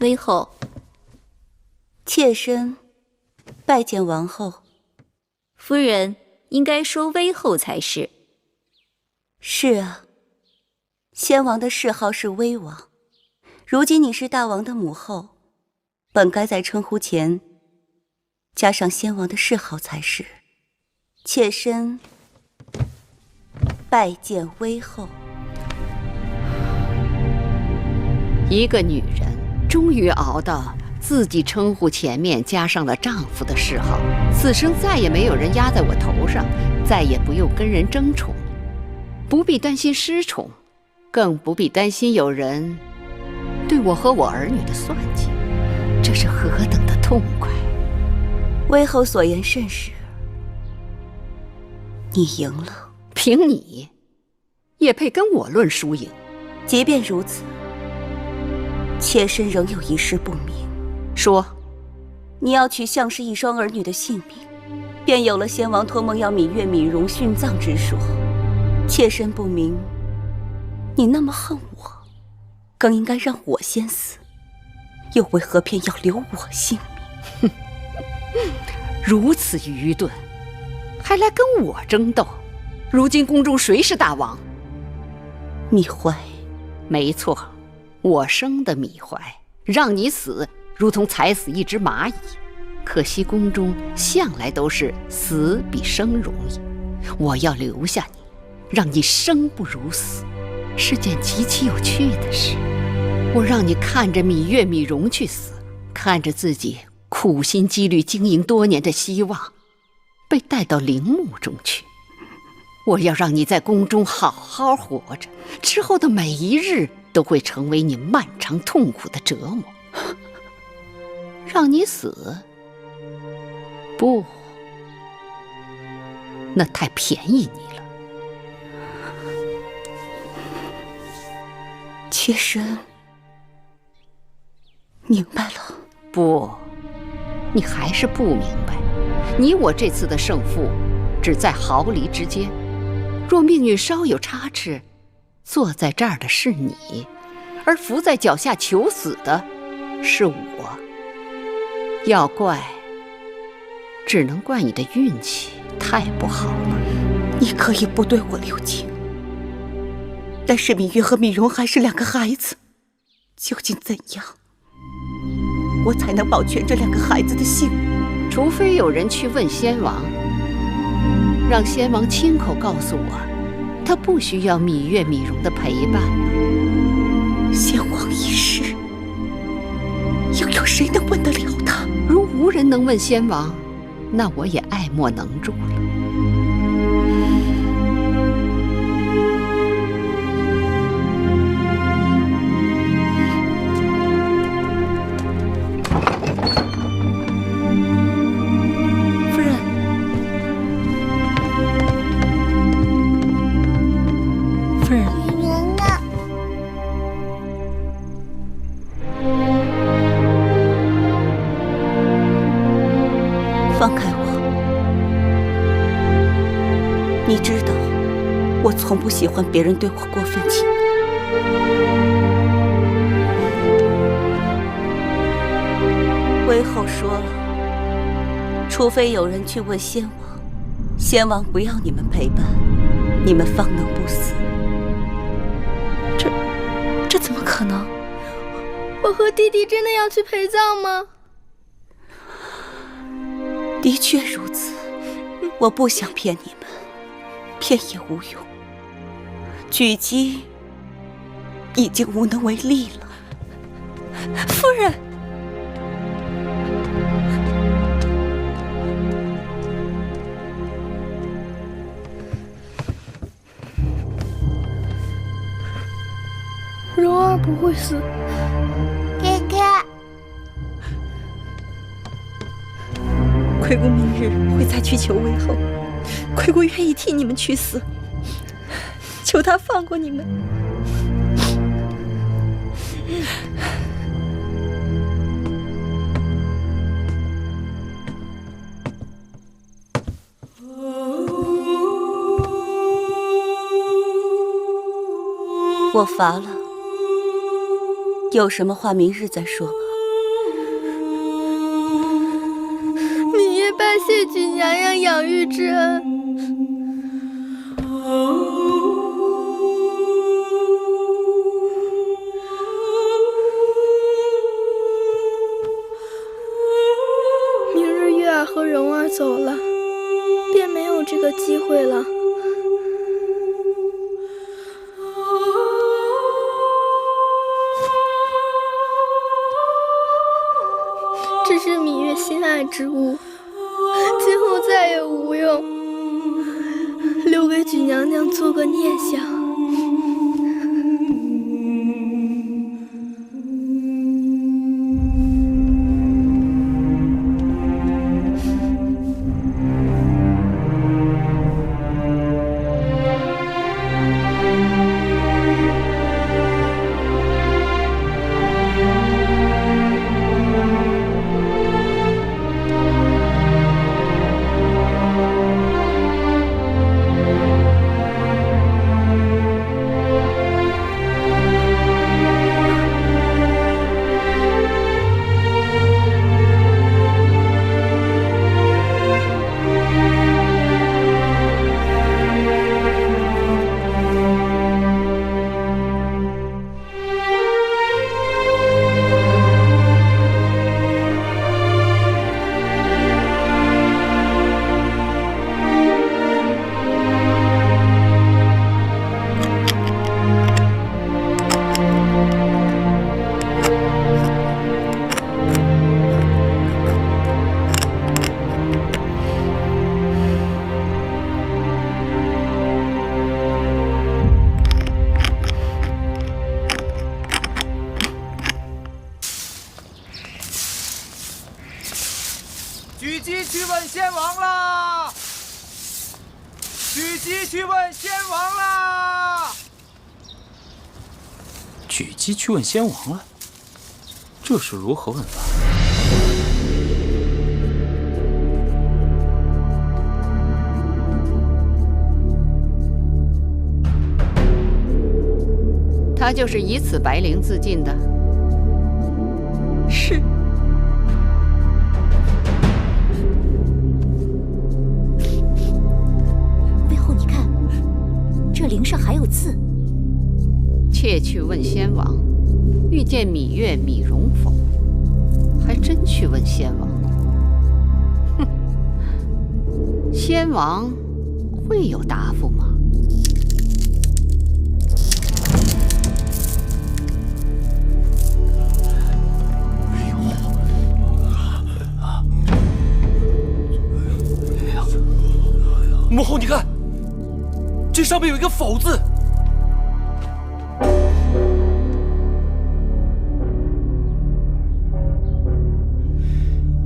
微后，妾身拜见王后。夫人应该说微后才是。是啊，先王的谥号是微王，如今你是大王的母后，本该在称呼前加上先王的谥号才是。妾身拜见微后。一个女人终于熬到自己称呼前面加上了丈夫的谥号，此生再也没有人压在我头上，再也不用跟人争宠，不必担心失宠，更不必担心有人对我和我儿女的算计，这是何等的痛快！微后所言甚是，你赢了。凭你，也配跟我论输赢？即便如此，妾身仍有一事不明。说，你要取项氏一双儿女的性命，便有了先王托梦要芈月、芈容殉葬之说。妾身不明，你那么恨我，更应该让我先死，又为何偏要留我性命？如此愚钝，还来跟我争斗？如今宫中谁是大王？芈怀。没错，我生的芈怀，让你死如同踩死一只蚂蚁。可惜宫中向来都是死比生容易，我要留下你，让你生不如死，是件极其有趣的事。我让你看着芈月、芈容去死，看着自己苦心积虑经营多年的希望被带到陵墓中去。我要让你在宫中好好活着，之后的每一日都会成为你漫长痛苦的折磨。让你死？不，那太便宜你了。妾身明白了。不，你还是不明白。你我这次的胜负只在毫厘之间，若命运稍有差池，坐在这儿的是你，而伏在脚下求死的是我。要怪，只能怪你的运气太不好了。你可以不对我留情，但是芈月和芈容还是两个孩子，究竟怎样，我才能保全这两个孩子的性命？除非有人去问先王，让先王亲口告诉我，他不需要芈月、芈容的陪伴了。先王一世，又有谁能问得了他？如无人能问先王，那我也爱莫能助了。夫人，夫人，女人呢？放开我！你知道，我从不喜欢别人对我过分亲昵。微后说了，除非有人去问先王，先王不要你们陪伴，你们方能不死。这怎么可能？我和弟弟真的要去陪葬吗？的确如此，我不想骗你们，骗也无用。举姬已经无能为力了。夫人，蓉儿不会死。哥哥，亏姑明日会再去求微后，亏姑愿意替你们去死，求他放过你们。我乏了，有什么话明日再说吧。芈月拜谢举娘娘养育之恩。明日月儿和蓉儿走了，便没有这个机会了。这是芈月心爱之物，今后再也无用，留给举娘娘做个念想。举鸡去问先王啦！举鸡去问先王啦！举鸡去问先王了，这是如何问法？他就是以此白绫自尽的。是。背后你看，这绫上还有字。妾去问先王，遇见芈月、芈容否？还真去问先王。哼，先王会有答复吗？母后，你看，这上面有一个“否”字。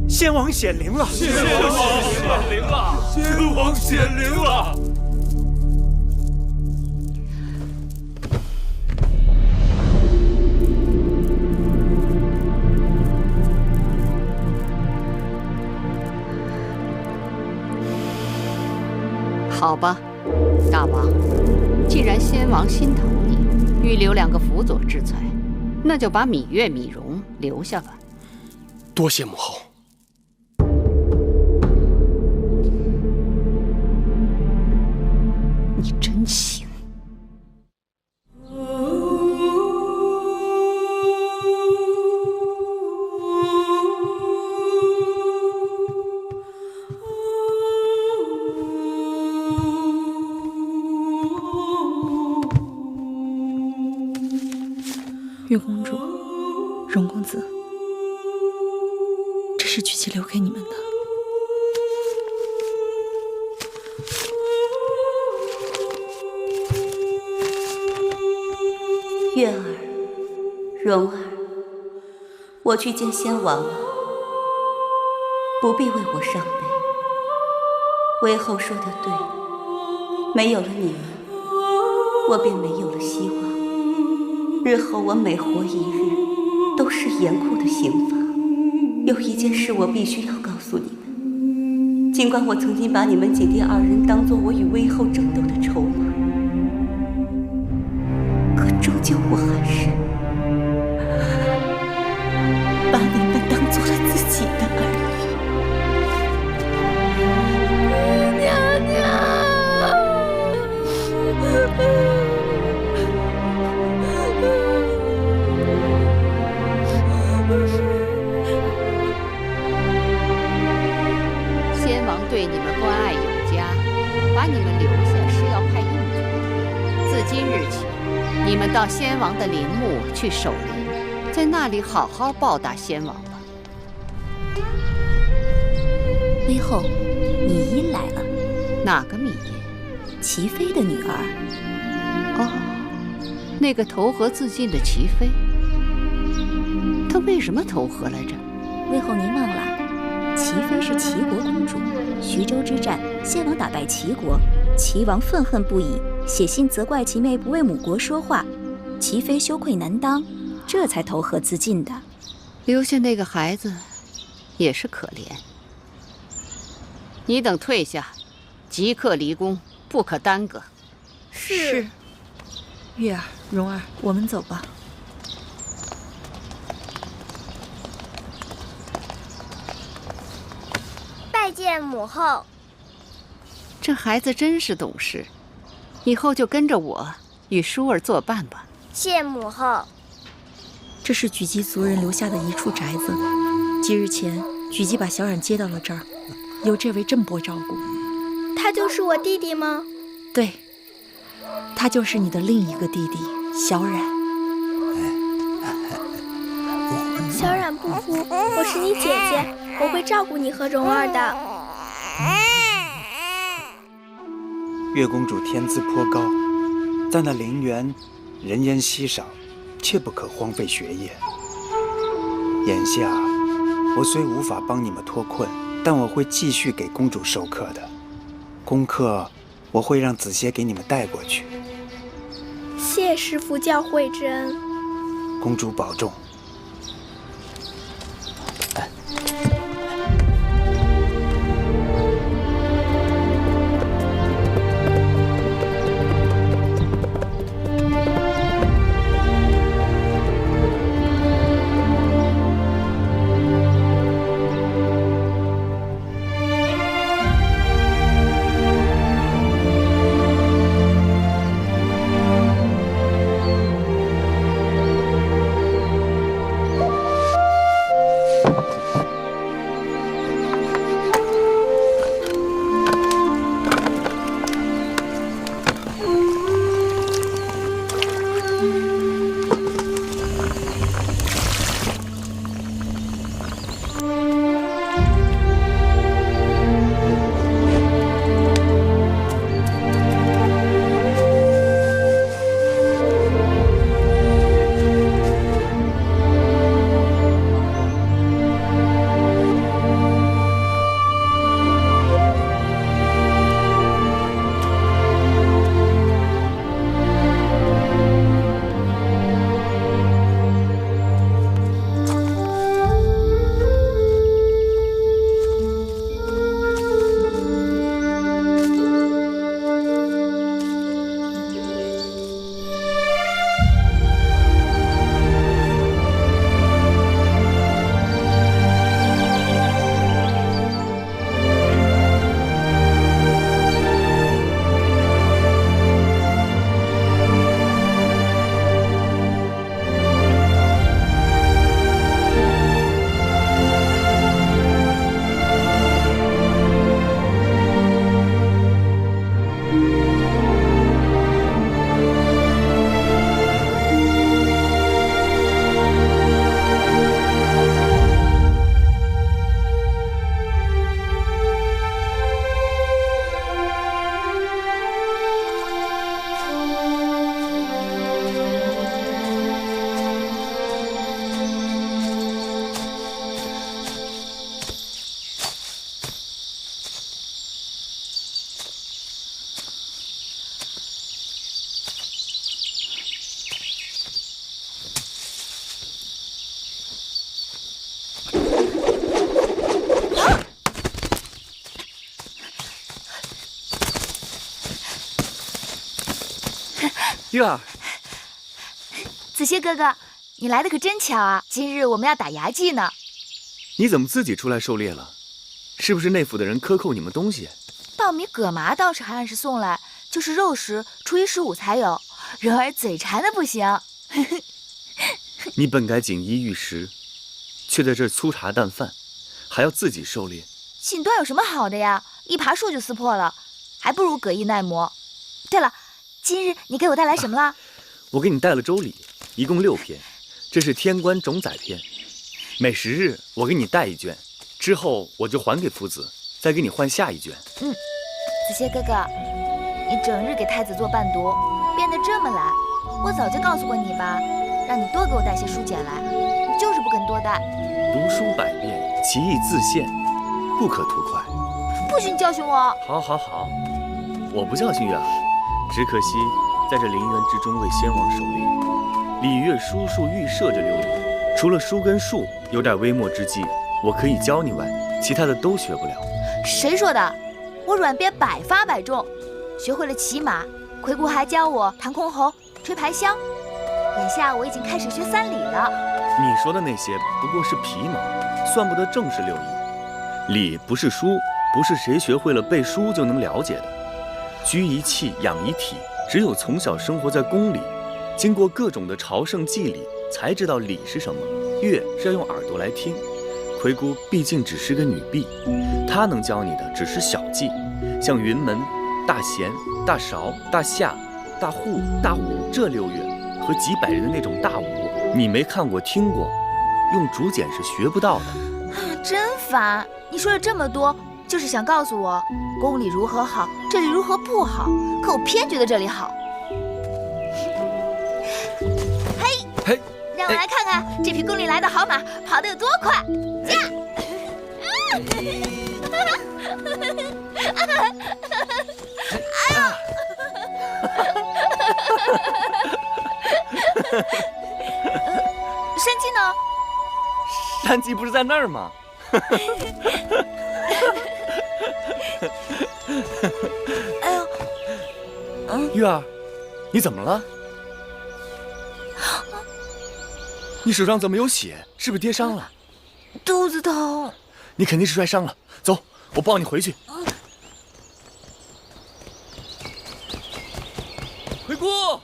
先王显灵了！先王显灵了！先王显灵了！好吧，大王，既然先王心疼你，预留2个辅佐之才，那就把芈月、芈容留下吧。多谢母后。你真行。月公主，荣公子，这是曲奇留给你们的。月儿，蓉儿，我去见先王了，不必为我伤悲。微后说的对，没有了你们，我便没有了希望。日后我每活一日，都是严酷的刑罚。有一件事我必须要告诉你们，尽管我曾经把你们姐弟2人当作我与微后争斗的筹码，可终究我还是到先王的陵墓去守灵，在那里好好报答先王吧。微后，米音来了。哪个米音？齐妃的女儿。哦，那个投河自尽的齐妃。她为什么投河来着？微后您忘了，齐妃是齐国公主。徐州之战，先王打败齐国，齐王愤恨不已，写信责怪齐妹不为母国说话，齐妃羞愧难当，这才投河自尽的。留下那个孩子，也是可怜。你等退下，即刻离宫，不可耽搁。是。月儿、蓉儿，我们走吧。拜见母后。这孩子真是懂事，以后就跟着我与舒儿作伴吧。谢母后。这是举姬族人留下的一处宅子，几日前举姬把小冉接到了这儿，由这位郑伯照顾。他就是我弟弟吗？对，他就是你的另一个弟弟小冉。小冉不哭，我是你姐姐，我会照顾你和蓉儿的。月公主天资颇高，在那陵园人烟稀少，切不可荒废学业。眼下我虽无法帮你们脱困，但我会继续给公主授课的。功课我会让子歇给你们带过去。谢师父教诲之恩。公主保重。月儿，子歇哥哥，你来的可真巧啊！今日我们要打牙祭呢。你怎么自己出来狩猎了？是不是内府的人克扣你们东西？稻米、葛麻倒是还按时送来，就是肉食初一、15才有。蓉儿嘴馋的不行。你本该锦衣玉食，却在这粗茶淡饭，还要自己狩猎。锦缎有什么好的呀？一爬树就撕破了，还不如葛衣耐磨。对了，今日你给我带来什么了？我给你带了周礼，一共6篇，这是天官种宰篇。每10日我给你带1卷，之后我就还给夫子，再给你换下1卷。子歇哥哥，你整日给太子做伴读，变得这么懒，我早就告诉过你吧，让你多给我带些书简来，你就是不肯多带。读书百遍，其义自现，不可图快。不许你教训我！好，我不教训月儿，只可惜在这陵园之中为先王守灵，礼乐书数御舍这6礼，除了书跟数有点微末之技，我可以教你外，其他的都学不了。谁说的？我软鞭百发百中，学会了骑马，魁姑还教我弹箜篌、吹排箫。眼下我已经开始学3礼了。你说的那些不过是皮毛，算不得正式6艺。礼不是书，不是谁学会了背书就能了解的。居一气，养一体，只有从小生活在宫里，经过各种的朝圣祭礼，才知道礼是什么。乐是要用耳朵来听，魁姑毕竟只是个女婢，她能教你的只是小技，像云门、大弦、大勺、大夏、大户、大舞这6乐和几百人的那种大舞，你没看过听过，用竹简是学不到的。真烦！你说了这么多，就是想告诉我宫里如何好，这里如何不好，可我偏觉得这里好。嘿，让我来看看这匹宫里来的好马跑得有多快！驾！山鸡呢？山鸡不是在那儿吗？哎呦，月儿，你怎么了？你手上怎么有血？是不是跌伤了？肚子疼。你肯定是摔伤了。走，我抱你回去。魁姑，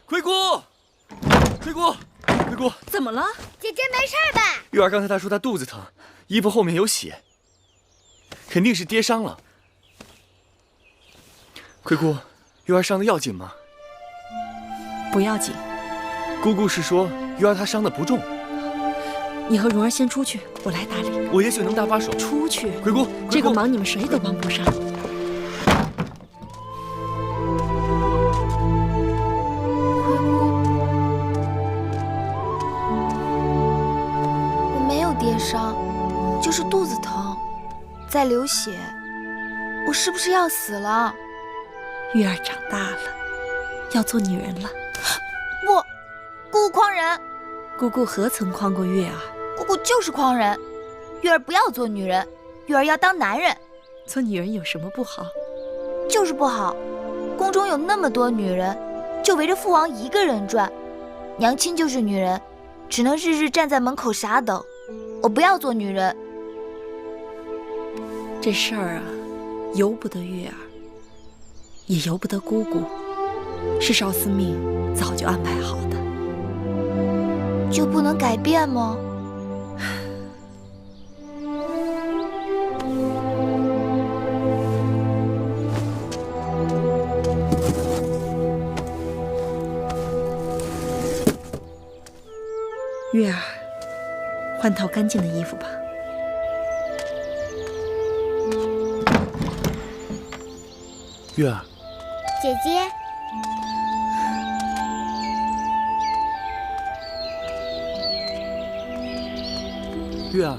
魁姑，魁姑，魁姑，怎么了？姐姐没事吧？月儿刚才她说她肚子疼，衣服后面有血，肯定是跌伤了。魁姑，月儿伤的要紧吗？不要紧。姑姑是说月儿她伤的不重。你和蓉儿先出去，我来打理。我也许能搭把手。出去。魁姑，这个忙你们谁都帮不上。我没有跌伤，就是肚子疼，在流血。我是不是要死了？月儿长大了，要做女人了。不，姑姑诓人！姑姑何曾诓过月儿？姑姑就是诓人。月儿不要做女人，月儿要当男人。做女人有什么不好？就是不好。宫中有那么多女人，就围着父王一个人转。娘亲就是女人，只能日日站在门口傻等。我不要做女人。这事儿啊，由不得月儿，也由不得姑姑，是少司命早就安排好的。就不能改变吗？月儿，换套干净的衣服吧。月儿，姐姐，月儿，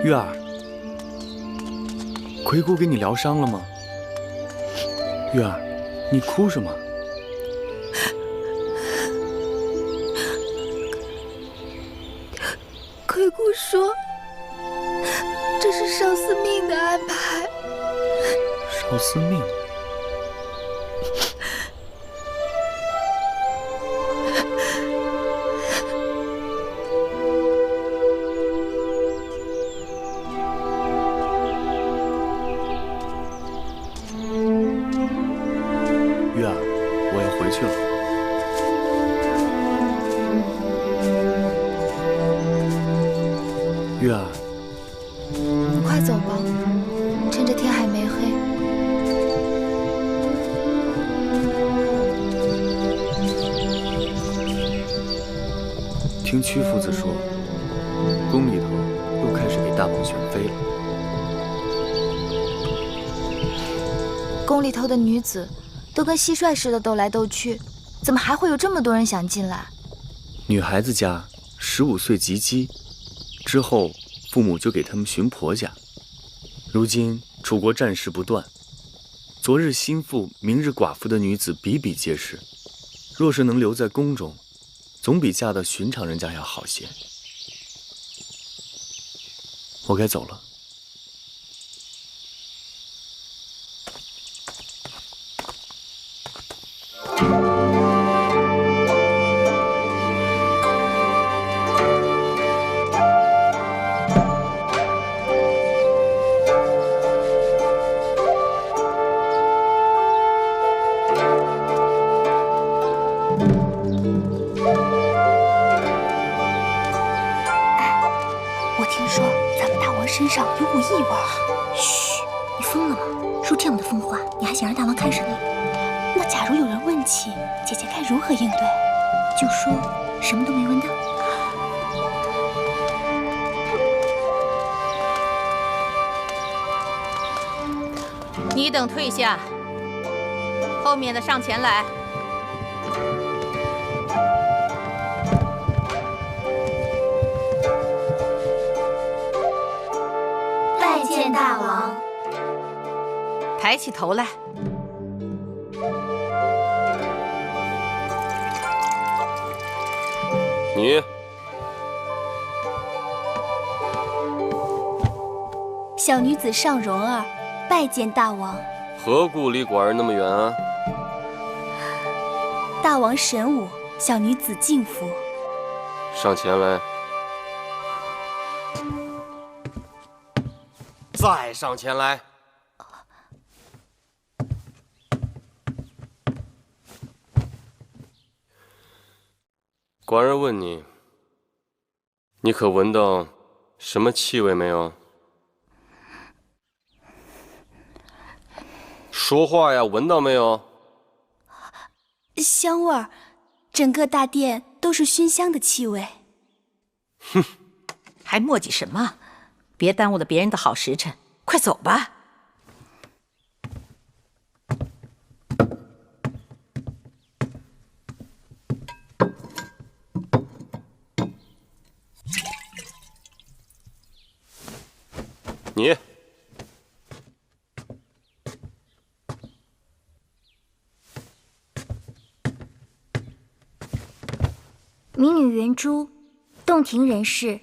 月儿，魁姑给你疗伤了吗？月儿，你哭什么？魁姑说，这是少司命的安排。少司命。月儿，我要回去了。月儿，你快走吧。听屈夫子说，宫里头又开始给大王选妃了。宫里头的女子都跟蟋蟀似的斗来斗去，怎么还会有这么多人想进来？女孩子家15岁及笄，之后父母就给他们寻婆家。如今楚国战事不断，昨日心腹，明日寡妇的女子比比皆是。若是能留在宫中，总比嫁到寻常人家要好些。我该走了。身上有股异味。嘘，你疯了吗？说这样的疯话，你还想让大王看上你？那假如有人问起，姐姐该如何应对？就说什么都没闻到。你等退下，后面的上前来。见大王，抬起头来。你，小女子尚蓉儿，拜见大王。何故离寡人那么远啊？大王神武，小女子敬服。上前来。再上前来！寡人问你，你可闻到什么气味没有？说话呀，闻到没有？香味儿，整个大殿都是熏香的气味。哼，还磨叽什么？别耽误了别人的好时辰，快走吧。你，民女圆珠，洞庭人士，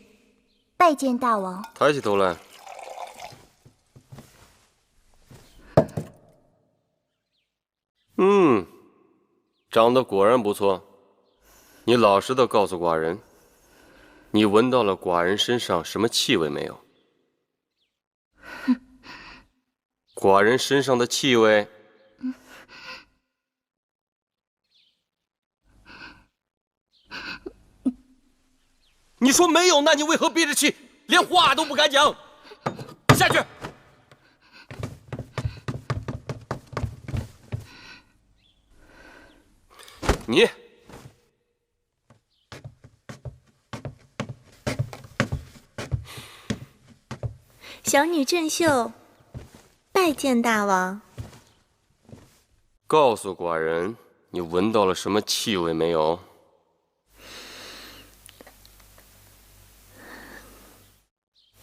拜见大王。抬起头来。长得果然不错。你老实的告诉寡人，你闻到了寡人身上什么气味没有？寡人身上的气味，你说没有，那你为何憋着气，连话都不敢讲？下去。你，小女郑秀，拜见大王。告诉寡人，你闻到了什么气味没有？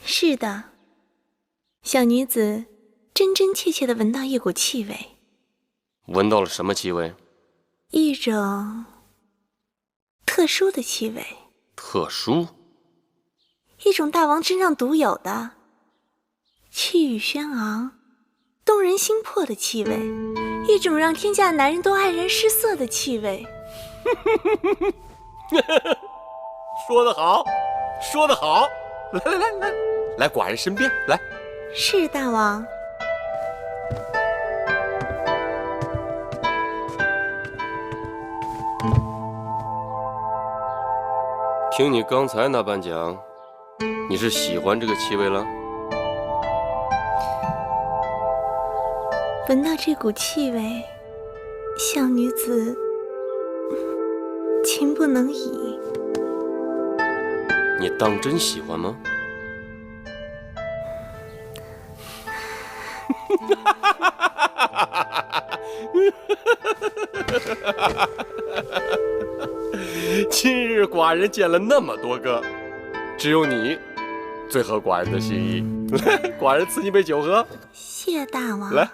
是的，小女子真真切切的闻到一股气味。闻到了什么气味？一种特殊的气味。特殊？一种大王身上独有的气宇轩昂、动人心魄的气味，一种让天下男人都黯然失色的气味。说得好，说得好！来，寡人身边来。是大王。听你刚才那般讲，你是喜欢这个气味了？闻到这股气味，小女子情不能已。你当真喜欢吗？今日寡人见了那么多个，只有你最合寡人的心意。来，寡人赐你杯酒喝。谢大王。来。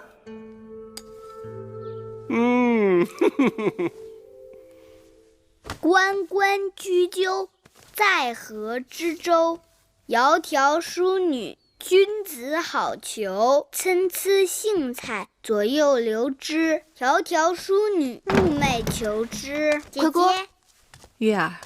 关关雎鸠，在河之洲。窈窕淑女，君子好逑。参差荇菜，左右流之。窈窕淑女，寤寐求之。姐姐，月儿，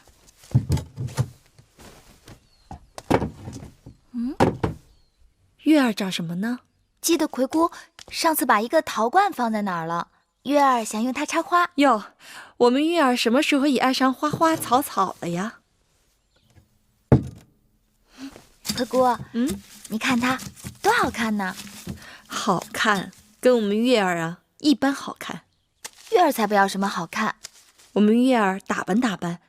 月儿找什么呢？记得葵姑上次把一个陶罐放在哪儿了，月儿想用它插花。哟，我们月儿什么时候也爱上花花草草了呀？葵姑，你看它多好看呢！好看，跟我们月儿啊一般好看。月儿才不要什么好看，我们月儿打扮打扮，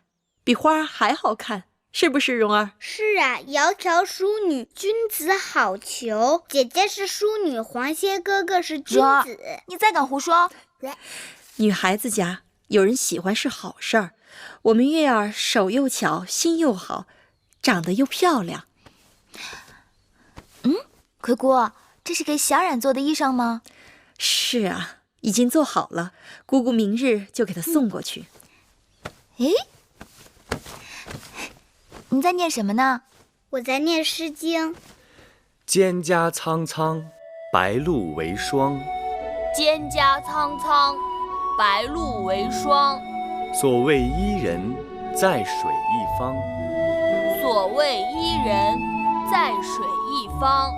比花儿还好看，是不是蓉儿？是啊，窈窕淑女，君子好逑。姐姐是淑女，黄歇哥哥是君子。你再敢胡说！女孩子家有人喜欢是好事儿，我们月儿手又巧，心又好，长得又漂亮。葵姑，这是给小冉做的衣裳吗？是啊，已经做好了，姑姑明日就给她送过去。诶，你在念什么呢？我在念《诗经》。蒹葭苍苍，白露为霜。蒹葭苍苍，白露为霜。所谓伊人，在水一方。所谓伊人，在水一方。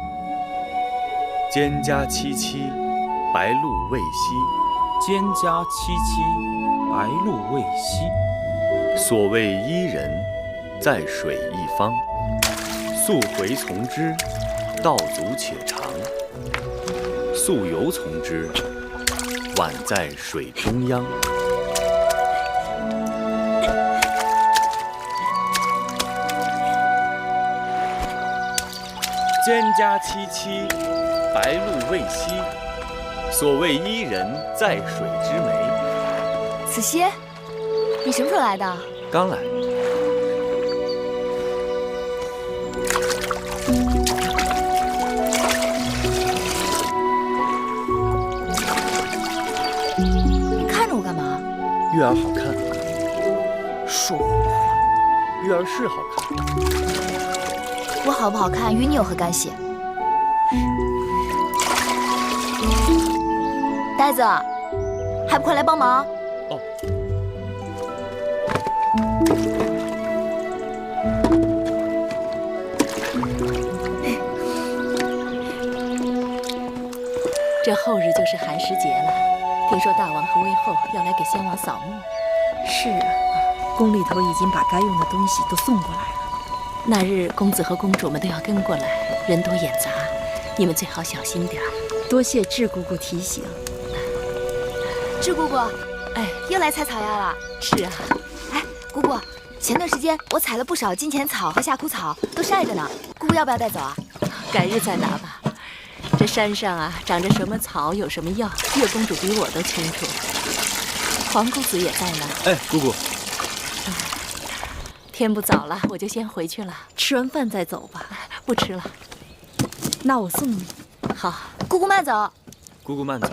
蒹葭萋萋，白露未晞。蒹葭萋萋，白露未晞。所谓伊人，在水一方。溯洄从之，道阻且长；溯游从之，宛在水中央。蒹葭萋萋，白露未晞。所谓伊人，在水之湄。子歇，你什么时候来的？刚来。你看着我干嘛？月儿好看。说胡话。月儿是好看。我好不好看与你有何干系？呆子，还不快来帮忙？哦。这后日就是寒食节了，听说大王和魏后要来给先王扫墓。是啊，宫里头已经把该用的东西都送过来了。那日公子和公主们都要跟过来，人多眼杂，你们最好小心点儿。多谢智姑姑提醒。智姑姑，哎，又来采草药了。是啊。哎，姑姑，前段时间我采了不少金钱草和夏枯草，都晒着呢。姑姑要不要带走啊？改日再拿吧。这山上啊，长着什么草，有什么药，月公主比我都清楚。黄公子也在呢。哎，姑姑。天不早了，我就先回去了。吃完饭再走吧。不吃了。那我送你。好，姑姑慢走。姑姑慢走。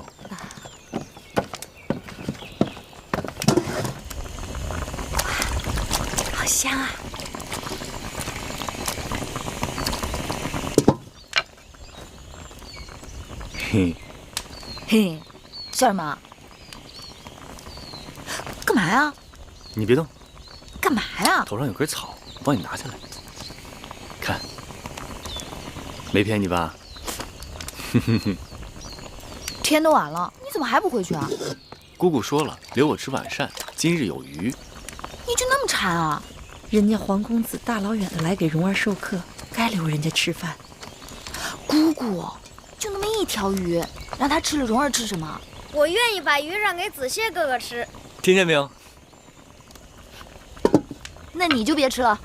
好香啊！嘿，嘿，笑什么？干嘛呀？你别动。干嘛呀？头上有根草，我帮你拿下来。看，没骗你吧？天都晚了，你怎么还不回去啊？姑姑说了，留我吃晚膳，今日有余。你就那么馋啊？人家黄公子大老远的来给蓉儿授课，该留人家吃饭。姑姑，就那么一条鱼，让他吃了，蓉儿吃什么？我愿意把鱼让给子歇哥哥吃。听见没有？那你就别吃了。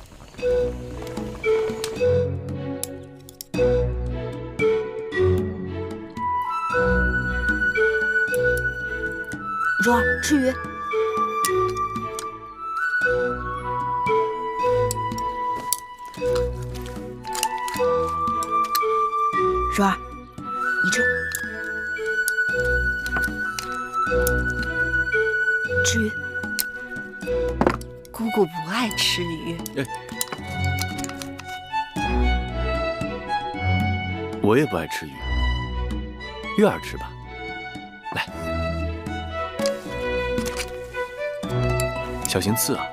蓉儿吃鱼。蓉儿，你吃。吃鱼。姑姑不爱吃鱼。我也不爱吃鱼，月儿吃吧。来，小心刺啊！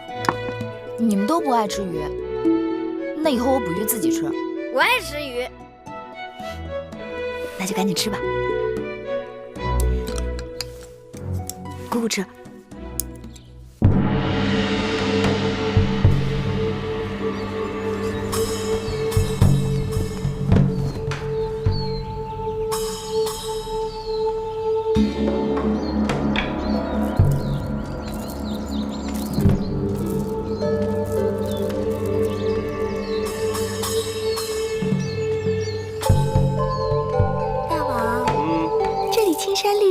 你们都不爱吃鱼，那以后我捕鱼自己吃。我爱吃鱼，那就赶紧吃吧。姑姑吃。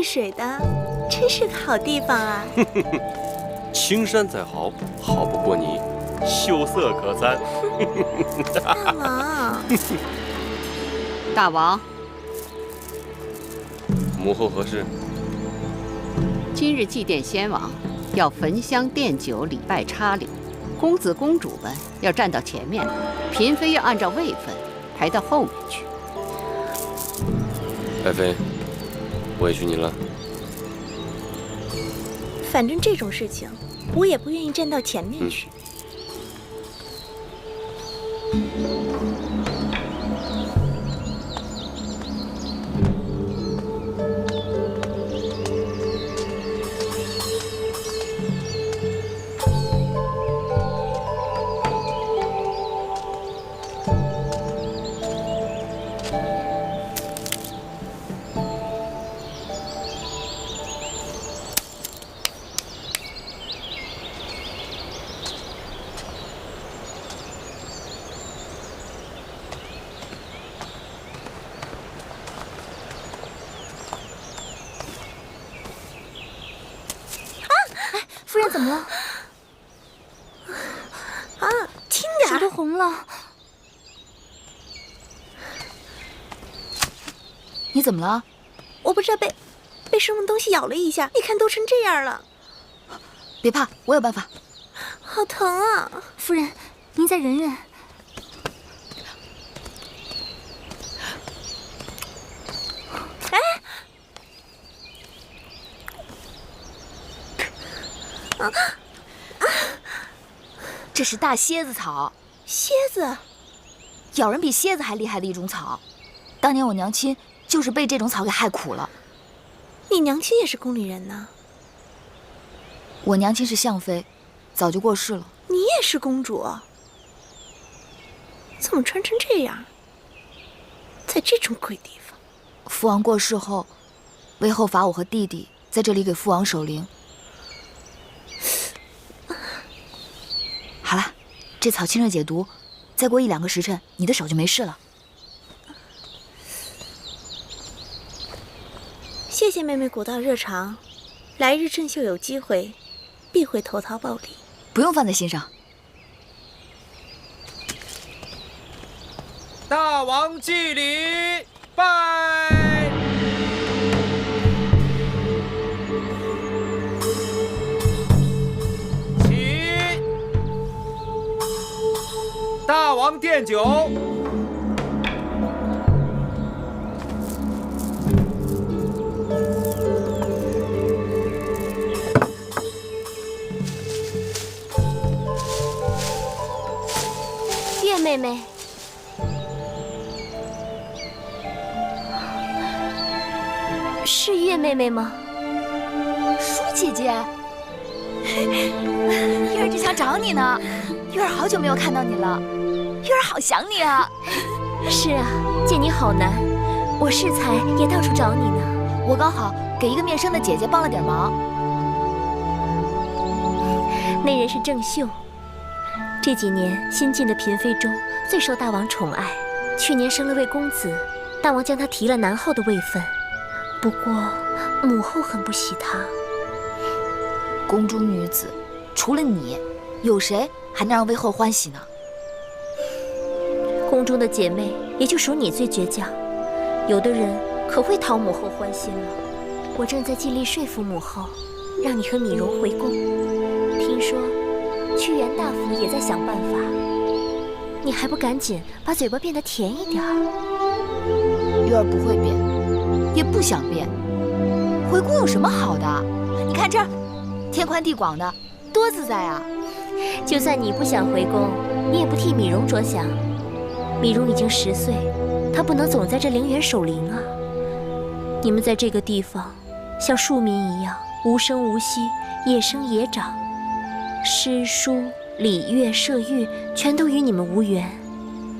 水的，真是个好地方啊！青山再好，好不过你秀色可餐。大王，大王，母后何事？今日祭奠先王，要焚香奠酒，礼拜插礼。公子公主们要站到前面，嫔妃要按照位分排到后面去。爱妃。委屈你了。反正这种事情，我也不愿意站到前面去。夫人怎么了？啊，轻点，手都红了。你怎么了？我不知道被什么东西咬了一下，你看都成这样了。别怕，我有办法。好疼啊！夫人，您再忍忍。哎。这是大蝎子草。蝎子，咬人比蝎子还厉害的一种草。当年我娘亲就是被这种草给害苦了。你娘亲也是宫里人呢？我娘亲是相妃，早就过世了。你也是公主？怎么穿成这样？在这种鬼地方？父王过世后，魏后罚我和弟弟在这里给父王守灵。好了，这草清热解毒，再过1-2个时辰，你的手就没事了。谢谢妹妹古道热肠，来日郑秀有机会，必会投桃报李。不用放在心上。大王祭礼，拜！起！大王奠酒。叶妹妹，是叶妹妹吗？舒姐姐，月儿正想找你呢。月儿好久没有看到你了，月儿好想你啊。是啊，见你好难，我适才也到处找你呢。我刚好给一个面生的姐姐帮了点忙。那人是郑秀，这几年新晋的嫔妃中最受大王宠爱。去年生了位公子，大王将他提了南后的位分。不过母后很不喜他。宫中女子，除了你，有谁还能让魏后欢喜呢？宫中的姐妹也就属你最倔强，有的人可会讨母后欢心了。我正在尽力说服母后，让你和米荣回宫。听说屈原大夫也在想办法，你还不赶紧把嘴巴变得甜一点儿？月儿不会变，也不想变。回宫有什么好的？你看这儿，天宽地广的，多自在啊！就算你不想回宫，你也不替米荣着想。米荣已经10岁，他不能总在这陵园守灵啊。你们在这个地方，像庶民一样无声无息，野生野长，诗书礼乐射御全都与你们无缘。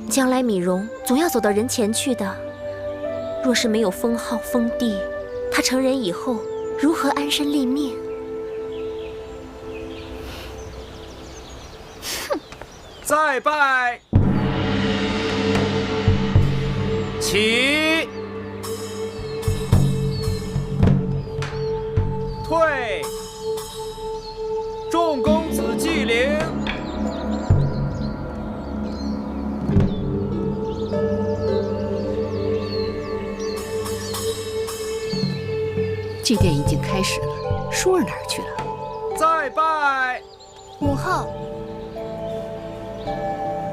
将来米荣总要走到人前去的，若是没有封号封地，他成人以后如何安身立命？哼！再拜，起，退，众公子祭灵。祭奠已经开始了，舒儿哪儿去了？再拜，母后。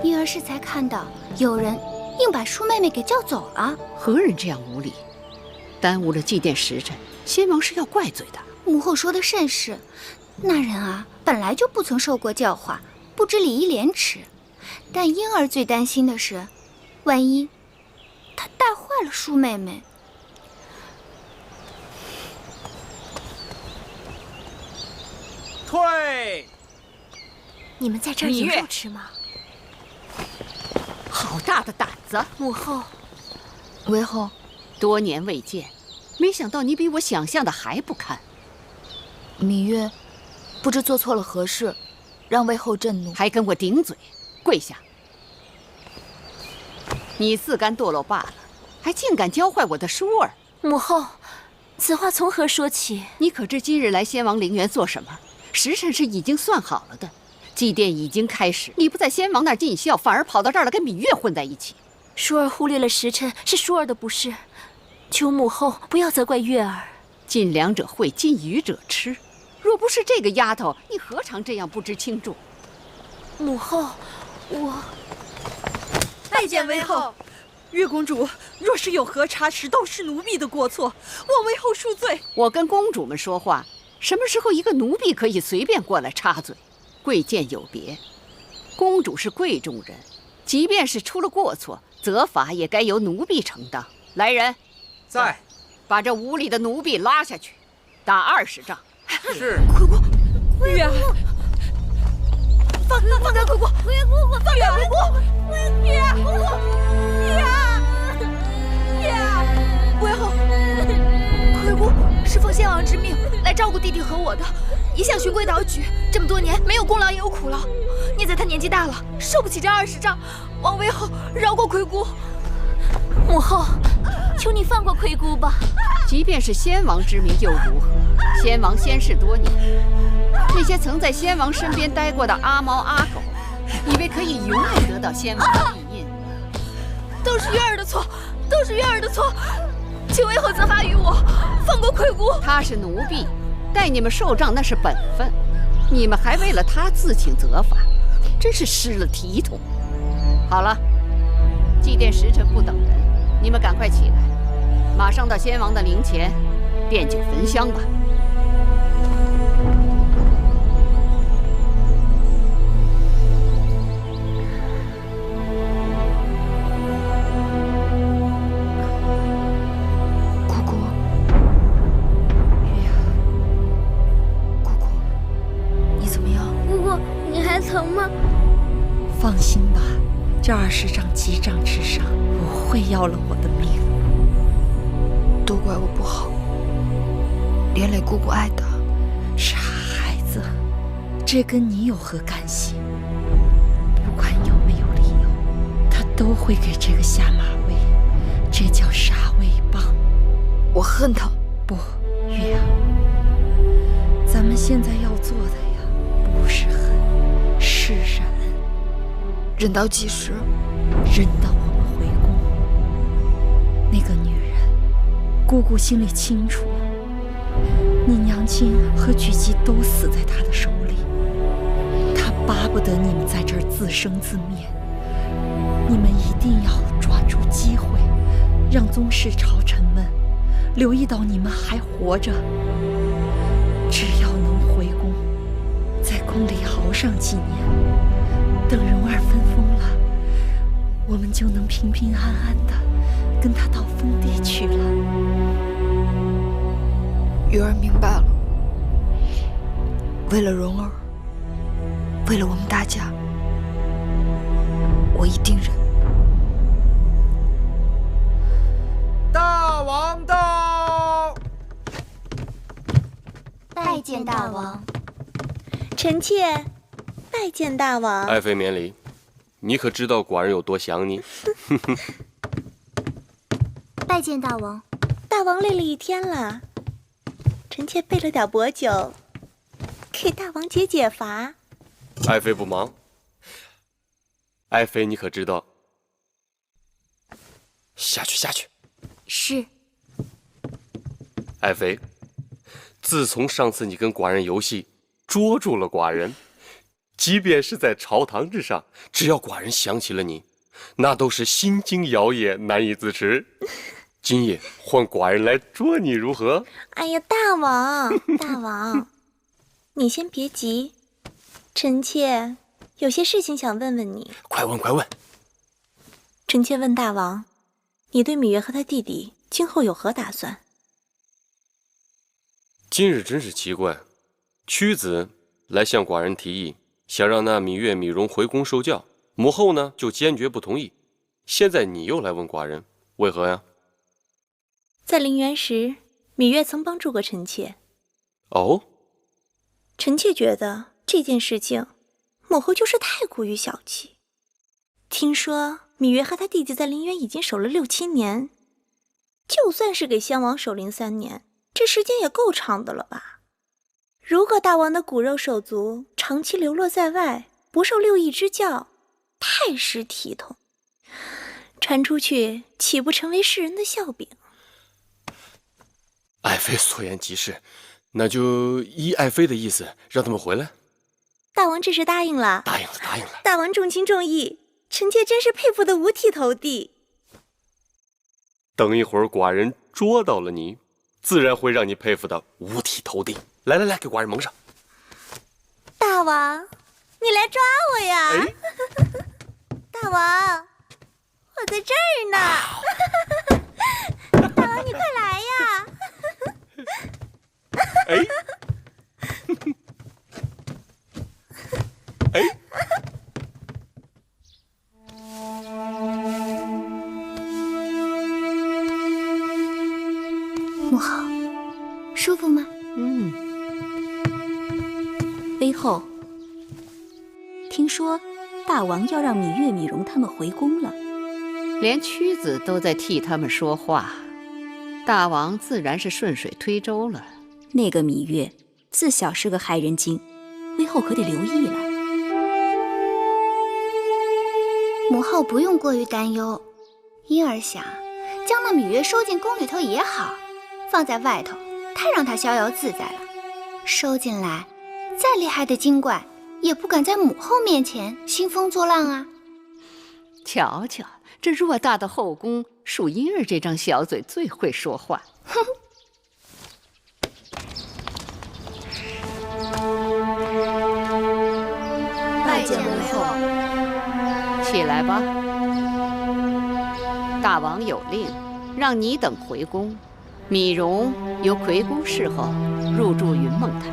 玉儿是才看到有人硬把舒妹妹给叫走了。何人这样无礼，耽误了祭奠时辰？先王是要怪罪的。母后说的甚是，那人啊，本来就不曾受过教化，不知礼义廉耻。但婴儿最担心的是，万一他带坏了舒妹妹。退！你们在这儿有肉吃吗？好大的胆子！母后，韦后，多年未见，没想到你比我想象的还不堪。芈月，不知做错了何事，让魏后震怒，还跟我顶嘴，跪下！你自甘堕落罢了，还竟敢教坏我的舒儿！母后，此话从何说起？你可知今日来先王陵园做什么？时辰是已经算好了的，祭奠已经开始。你不在先王那儿尽孝，反而跑到这儿来跟芈月混在一起。舒儿忽略了时辰，是舒儿的不是，求母后不要责怪月儿。尽良者惠，尽愚者痴。若不是这个丫头，你何尝这样不知轻重？母后，我拜见韦后。月公主若是有何差池，都是奴婢的过错，望韦后恕罪。我跟公主们说话，什么时候一个奴婢可以随便过来插嘴？贵贱有别，公主是贵重人，即便是出了过错，责罚也该由奴婢承担。来人，在，把这无礼的奴婢拉下去，打20杖。是。魁姑，月儿，放开魁姑，月姑姑，放开魁姑，月儿，月儿，韦后，魁姑是奉先王之命来照顾弟弟和我的，一向循规蹈矩，这么多年没有功劳也有苦劳。念在他年纪大了，受不起这20杖，望韦后饶过魁姑。母后，求你放过魁姑吧。即便是先王之名又如何？先王仙逝多年，那些曾在先王身边待过的阿猫阿狗，以为可以永远得到先王的庇荫？都是月儿的错，都是月儿的错，请韦后责罚于我，放过魁姑。她是奴婢，带你们受杖那是本分，你们还为了她自请责罚，真是失了体统。好了，祭奠时辰不等人，你们赶快起来，马上到先王的灵前奠酒焚香吧。疼吗？放心吧，这20杖击杖之伤不会要了我的命。都怪我不好，连累姑姑挨打。傻孩子，这跟你有何干系？不管有没有理由，他都会给这个下马威，这叫杀威棒。我恨他。不，月儿，咱们现在要做忍到几时？忍到我们回宫。那个女人，姑姑心里清楚，你娘亲和举姬都死在她的手里。她巴不得你们在这儿自生自灭。你们一定要抓住机会，让宗室朝臣们留意到你们还活着。只要能回宫，在宫里熬上几年，等蓉儿分封了，我们就能平平安安的跟她到封地去了。鱼儿明白了，为了蓉儿，为了我们大家，我一定忍。大王到！拜见大王。臣妾拜见大王。爱妃免礼，你可知道寡人有多想你？拜见大王。大王累了一天了，臣妾备了点薄酒，给大王解解乏。爱妃不忙。爱妃，你可知道？下去，下去。是。爱妃，自从上次你跟寡人游戏，捉住了寡人，即便是在朝堂之上，只要寡人想起了你，那都是心惊摇曳，难以自持。今夜换寡人来捉你如何？哎呀，大王，大王，你先别急，臣妾有些事情想问问你。快问，快问。臣妾问大王，你对芈月和她弟弟今后有何打算？今日真是奇怪，屈子来向寡人提议，想让那芈月、芈蓉回宫受教，母后呢就坚决不同意。现在你又来问寡人，为何呀？在陵园时，芈月曾帮助过臣妾。哦，臣妾觉得这件事情，母后就是太过于小气。听说芈月和她弟弟在陵园已经守了6、7年，就算是给先王守陵3年，这时间也够长的了吧？如果大王的骨肉手足长期流落在外，不受6艺之教，太失体统，传出去岂不成为世人的笑柄？爱妃所言极是，那就依爱妃的意思，让他们回来。大王这是答应了？答应了，答应了。大王重情重义，臣妾真是佩服得五体投地。等一会儿寡人捉到了你，自然会让你佩服的五体投地。来来来，给寡人蒙上。大王，你来抓我呀！哎、大王，我在这儿呢。大王，你快来呀！哎，哎，母后，舒服吗？妃后，听说大王要让芈月、芈蓉他们回宫了，连屈子都在替他们说话，大王自然是顺水推舟了。那个芈月自小是个害人精，妃后可得留意了。母后不用过于担忧，婴儿想将那芈月收进宫里头也好，放在外头太让她逍遥自在了。收进来，再厉害的精怪也不敢在母后面前兴风作浪啊。瞧瞧，这偌大的后宫，属婴儿这张小嘴最会说话。哼。拜见母后。起来吧。大王有令，让你等回宫。芈蓉由魁宫侍候入住云梦台，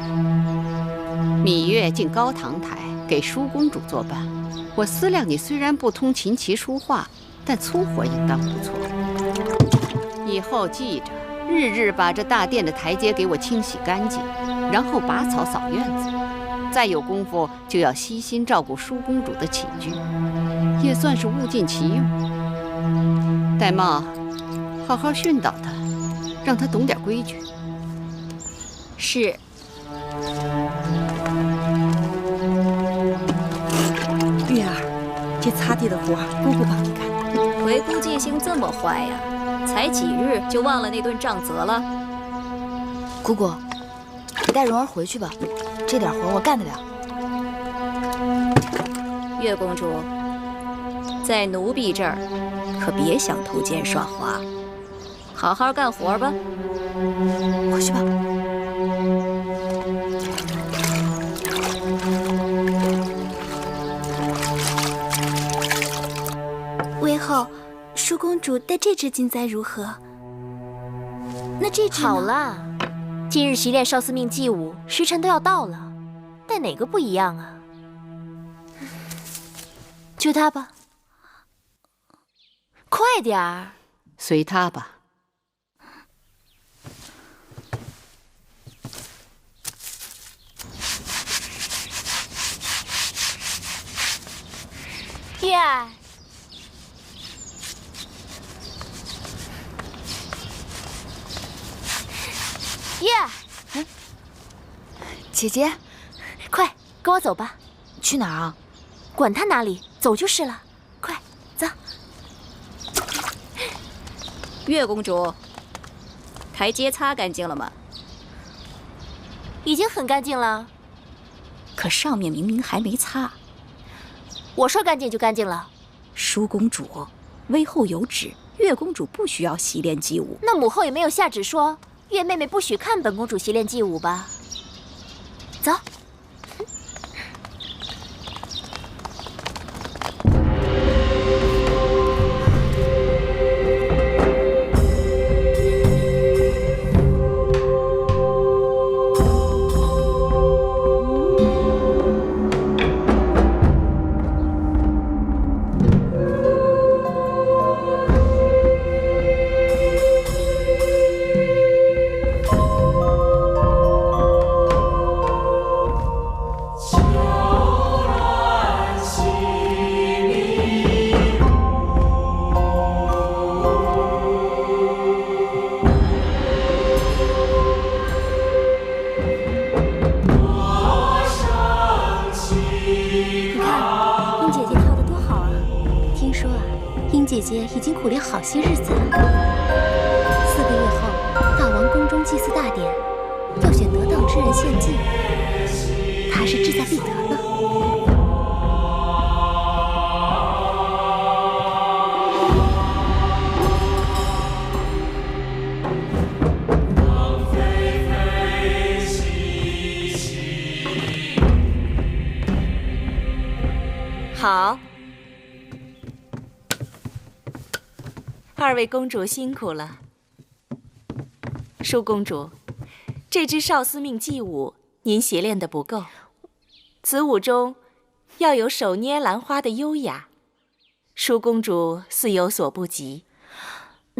芈月进高堂台给舒公主作伴。我思量你虽然不通琴棋书画，但粗活应当不错。以后记着，日日把这大殿的台阶给我清洗干净，然后拔草扫院子。再有功夫就要悉心照顾舒公主的起居，也算是物尽其用。戴瑁，好好训导她，让她懂点规矩。是。月儿，这地的活，姑姑帮你干。回姑记性这么坏呀？才几日就忘了那顿杖责了？姑姑，你带蓉儿回去吧，这点活我干得了。月公主，在奴婢这儿可别想偷奸耍滑，好好干活吧。回去吧。魏后，舒公主戴这只金簪如何？那这只呢？好啦，今日习练少司命祭舞，时辰都要到了，戴哪个不一样啊？就它吧，快点儿。随他吧。月儿，月儿，姐姐，快跟我走吧。去哪儿啊？管他哪里，走就是了。快走。月公主，台阶擦干净了吗？已经很干净了。可上面明明还没擦。我说干净就干净了。舒公主，微后有旨，月公主不需要习练祭舞。那母后也没有下旨说月妹妹不许看本公主习练祭舞吧？走。姐姐已经苦练好些日子了。4个月后，大王宫中祭祀大典，要选得当之人献祭，他是志在必得呢。好。2位公主辛苦了。舒公主，这支少司命祭舞您习练的不够，此舞中要有手捏兰花的优雅，舒公主似有所不及。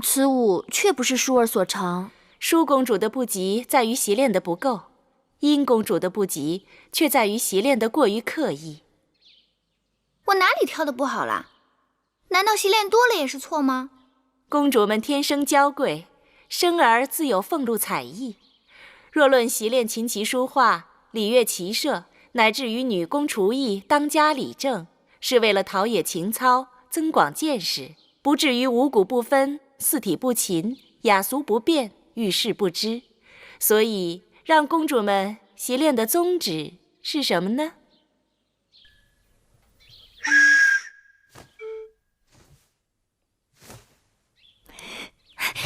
此舞却不是舒儿所长。舒公主的不及在于习练的不够，殷公主的不及却在于习练的过于刻意。我哪里跳得不好啦？难道习练多了也是错吗？公主们天生娇贵，生而自有俸禄彩艺。若论习练琴棋书画、礼乐骑射，乃至于女工厨艺、当家理政，是为了陶冶情操、增广见识，不至于五谷不分、四体不勤、雅俗不变、遇事不知。所以，让公主们习练的宗旨是什么呢？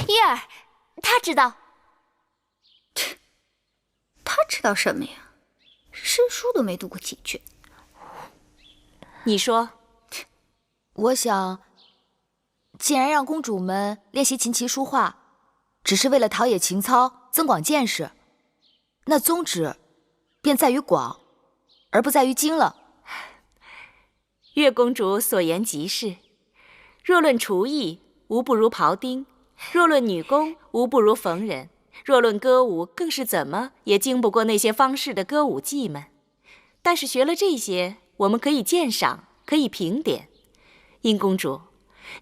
叶儿，他知道。他知道什么呀？诗书都没读过几句。你说。我想，既然让公主们练习琴棋书画，只是为了陶冶情操、增广见识，那宗旨便在于广，而不在于精了。月公主所言极是。若论厨艺，无不如庖丁。若论女工，无不如缝人；若论歌舞，更是怎么也经不过那些方士的歌舞伎们。但是学了这些，我们可以鉴赏，可以评点。殷公主，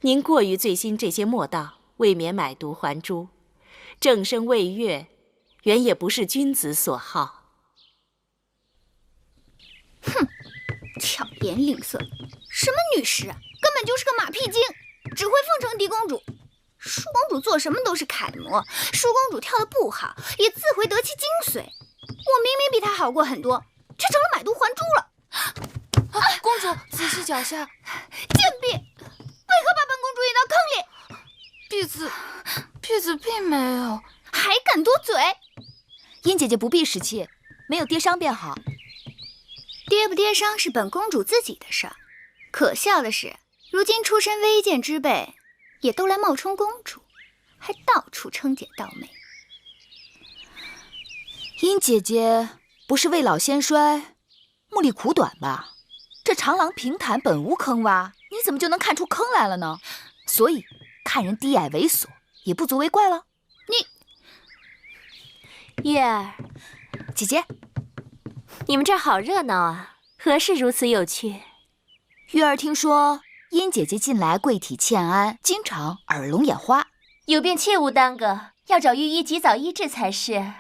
您过于醉心这些墨道，未免买椟还珠。正声味乐，原也不是君子所好。哼，巧言令色，什么女士啊，根就是个马屁精，只会奉承嫡公主。舒公主做什么都是楷模，舒公主跳得不好，也自会得其精髓。我明明比她好过很多，却成了买椟还珠了。公主，仔细脚下！贱婢，为何把本公主引到坑里？婢子并没有。还敢多嘴！殷姐姐不必使气，没有跌伤便好。跌不跌伤是本公主自己的事儿。可笑的是，如今出身微贱之辈，也都来冒充公主，还到处称姐道妹。殷姐姐不是未老先衰，目力苦短吧？这长廊平坦，本无坑洼，你怎么就能看出坑来了呢？所以看人低矮猥琐，也不足为怪了。月儿，姐姐，你们这儿好热闹啊，何事如此有趣？月儿听说殷姐姐近来贵体欠安，经常耳聋眼花，有病切勿耽搁，要找御医及早医治才是。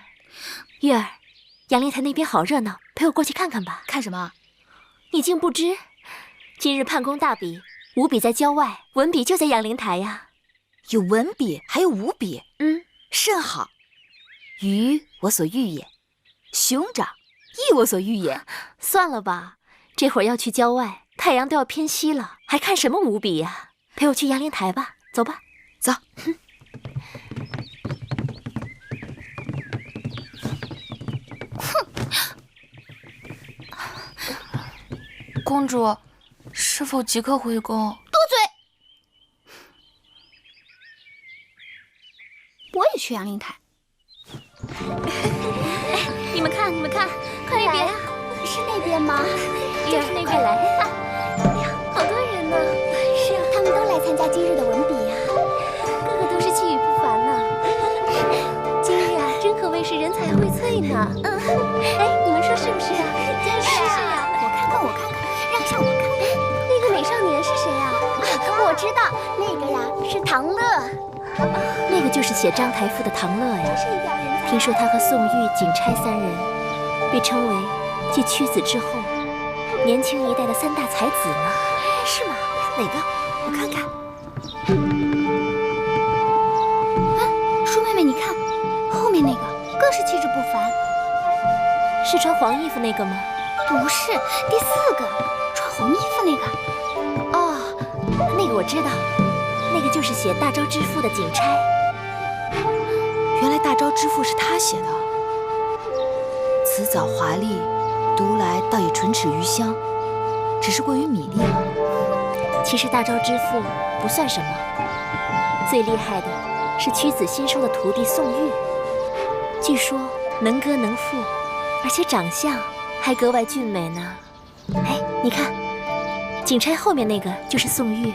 月儿，杨灵台那边好热闹，陪我过去看看吧。看什么？你竟不知，今日判公大比，武比在郊外，文比就在杨灵台呀。有文比，还有武比，甚好。鱼我所欲也，熊掌亦我所欲也。算了吧，这会儿要去郊外，太阳都要偏西了，还看什么武比呀？陪我去杨灵台吧，走吧。走。公主，是否即刻回宫？多嘴！我也去杨灵台。你们看，快来呀！是那边吗？就是那边来。哎呀，好多人呢！是啊，他们都来参加今日的文比呀，个个都是气宇不凡呢。今日啊，真可谓是人才荟萃呢。哎，你们说是不是啊？真是啊！我看看，让一下我看看。那个美少年是谁啊？我知道，那个呀是唐乐。那个就是写章台赋的唐乐呀。听说他和宋玉、景差三人被称为继屈子之后年轻一代的三大才子呢。是吗？哪个？我看看。舒妹妹，你看后面那个更是气质不凡。是穿黄衣服那个吗？不是，第4个穿红衣服那个。哦，那个我知道，那个就是写《大昭之赋》的景差。原来《大昭之赋》是他写的，辞藻华丽，读来倒也唇齿余香，只是过于米粒了。其实《大昭之赋》不算什么，最厉害的是屈子新收的徒弟宋玉，据说能歌能赋，而且长相还格外俊美呢。哎，你看，景差后面那个就是宋玉，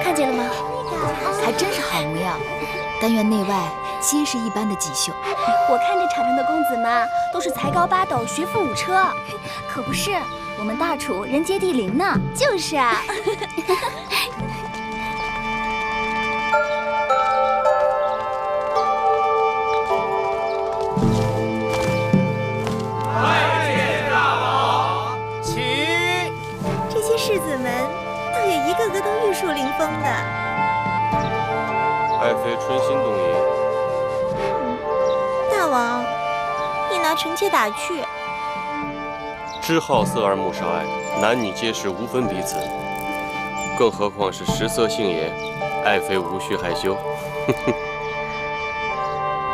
看见了吗？还真是好模样。但愿内外皆是一般的锦绣。我看这场上的公子们都是才高八斗，学富五车，可不是我们大楚人杰地灵呢。就是啊。拜见大王，起！这些世子们倒也一个个都玉树临风的。爱妃春心动淫。大王，你拿臣妾打趣。知好色而慕少爱，男女皆是无分彼此，更何况是食色性也。爱妃无需害羞。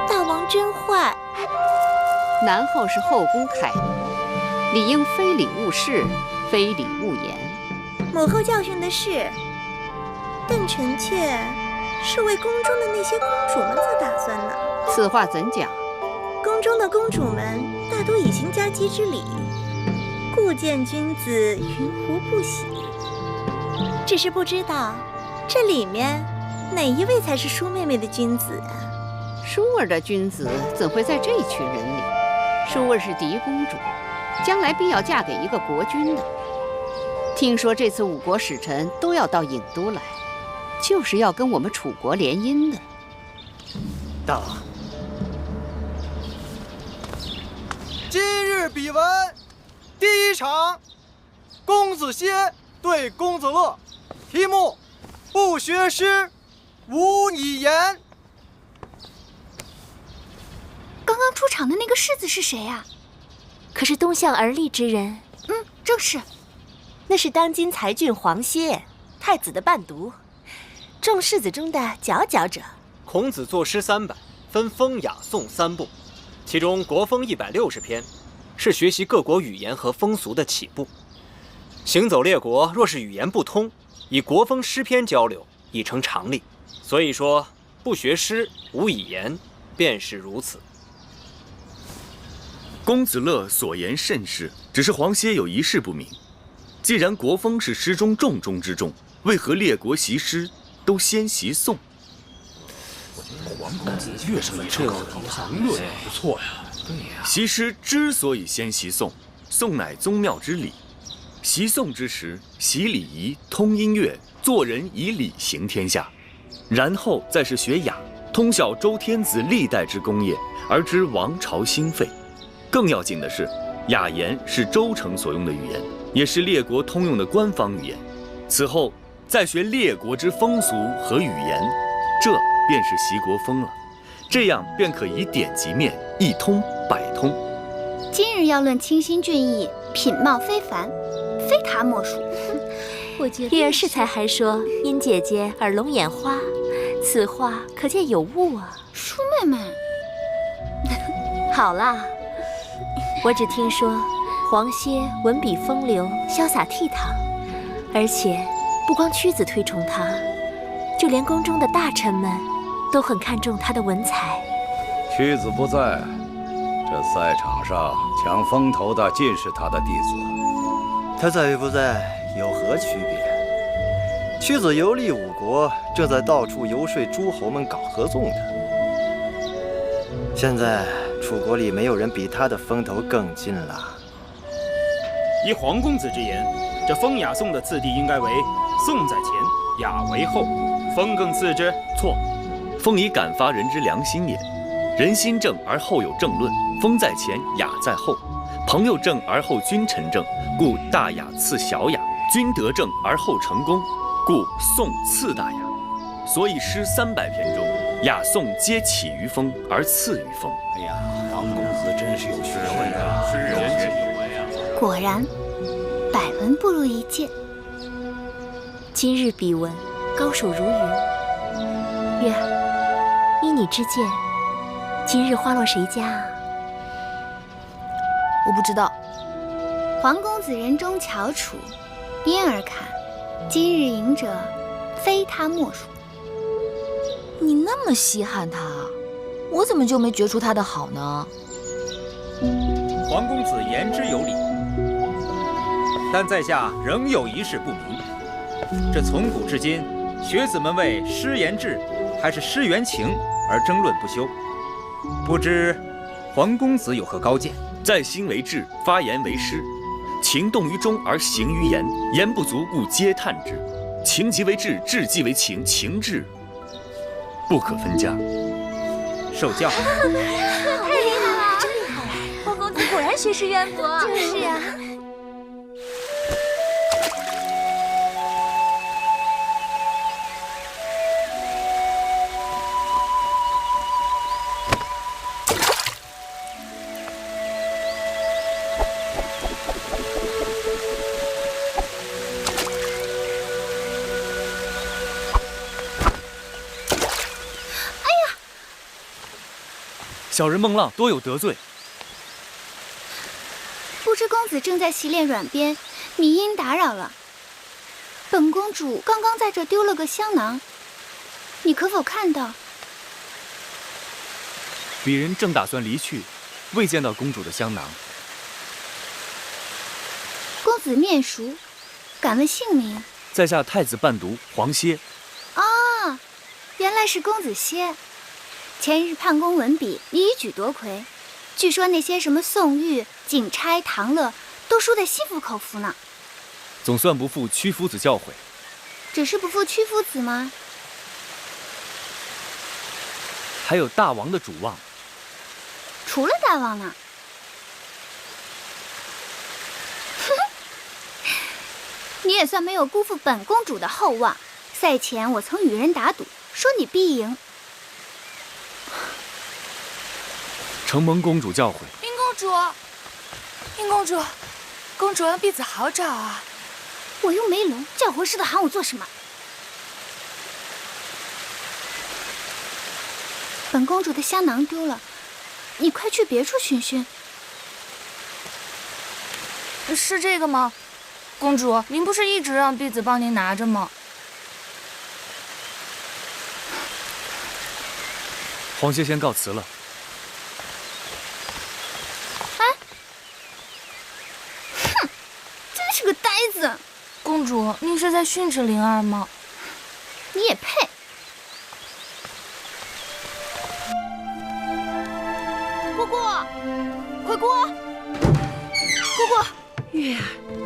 大王真坏。男后是后宫楷模，理应非礼勿视，非礼勿言。母后教训的是，但臣妾是为宫中的那些公主们做打算呢。此话怎讲？宫中的公主们大多已行家姬之礼，故见君子云胡不喜。只是不知道这里面哪一位才是舒妹妹的君子啊？舒儿的君子怎会在这群人里？舒儿是嫡公主，将来必要嫁给一个国君的。听说这次5国使臣都要到郢都来，就是要跟我们楚国联姻的。大王，今日比文第1场，公子歇对公子乐，题目：不学诗，无以言。刚刚出场的那个世子是谁呀？可是东向而立之人。正是。那是当今才俊黄歇，太子的伴读，众世子中的佼佼者。孔子作诗300，分风雅颂3部，其中国风160篇，是学习各国语言和风俗的起步。行走列国，若是语言不通，以国风诗篇交流已成常例。所以说，不学诗，无以言，便是如此。公子乐所言甚是，只是黄歇有一事不明：既然国风是诗中重中之重，为何列国习诗都先习颂？黄公子越是这谈论不错呀。对呀。习诗之所以先习颂，颂乃宗庙之礼。习颂之时，习礼仪，通音乐，做人以礼行天下。然后再是学雅，通晓周天子历代之功业，而知王朝兴废。更要紧的是，雅言是周成所用的语言，也是列国通用的官方语言。此后再学列国之风俗和语言，这便是习国风了。这样便可以点即面，一通百通。今日要论清新俊逸，品貌非凡，非他莫属。我觉得月儿适才还说殷姐姐耳聋眼花，此话可见有误啊。舒妹妹，好啦，我只听说黄歇文笔风流，潇洒倜傥，而且不光屈子推崇他，就连宫中的大臣们都很看重他的文采。屈子不在，这赛场上抢风头的尽是他的弟子。他在与不在有何区别？屈子游历五国，正在到处游说诸侯们搞合纵的。现在楚国里没有人比他的风头更劲了。依黄公子之言，这风雅颂的次第应该为颂在前，雅为后，风更次之。错，风以感发人之良心也。人心正而后有正论，风在前，雅在后。朋友正而后君臣正，故大雅次小雅；君德正而后成功，故颂次大雅。所以诗300篇中，雅颂皆起于风而次于风。哎呀，黄公子真是有学问啊！是有为啊！果然，百闻不如一见。今日比闻，高手如云。月儿，依你之见，今日花落谁家啊？我不知道。黄公子人中翘楚，因而看，今日赢者，非他莫属。你那么稀罕他，我怎么就没觉出他的好呢？黄公子言之有理，但在下仍有一事不明。这从古至今，学子们为诗言志还是诗言情而争论不休，不知黄公子有何高见？在心为志，发言为诗，情动于中而行于言，言不足故嗟叹之。情即为志，志即为情，情志不可分家。受教。太厉害了，真厉害！黄公子果然学识渊博。就是呀。小人孟浪多有得罪，不知公子正在习练软鞭，迷因打扰了。本公主刚刚在这丢了个香囊，你可否看到？鄙人正打算离去，未见到公主的香囊。公子面熟，敢问姓名？在下太子伴读黄歇。啊，原来是公子歇。前日判公文笔，你一举夺魁，据说那些什么宋玉、景差、唐乐，都输得心服口服呢。总算不负屈夫子教诲。只是不负屈夫子吗？还有大王的主望。除了大王呢？你也算没有辜负本公主的厚望。赛前我曾与人打赌，说你必赢。承蒙公主教诲。殷公主，殷公主，公主让婢子好找啊！我又没聋，叫活似的喊我做什么？本公主的香囊丢了，你快去别处寻寻。是这个吗？公主，您不是一直让婢子帮您拿着吗？皇谢先告辞了。哎，哼，真是个呆子！公主，您是在训斥灵儿吗？你也配！姑姑，回姑，姑姑，月儿，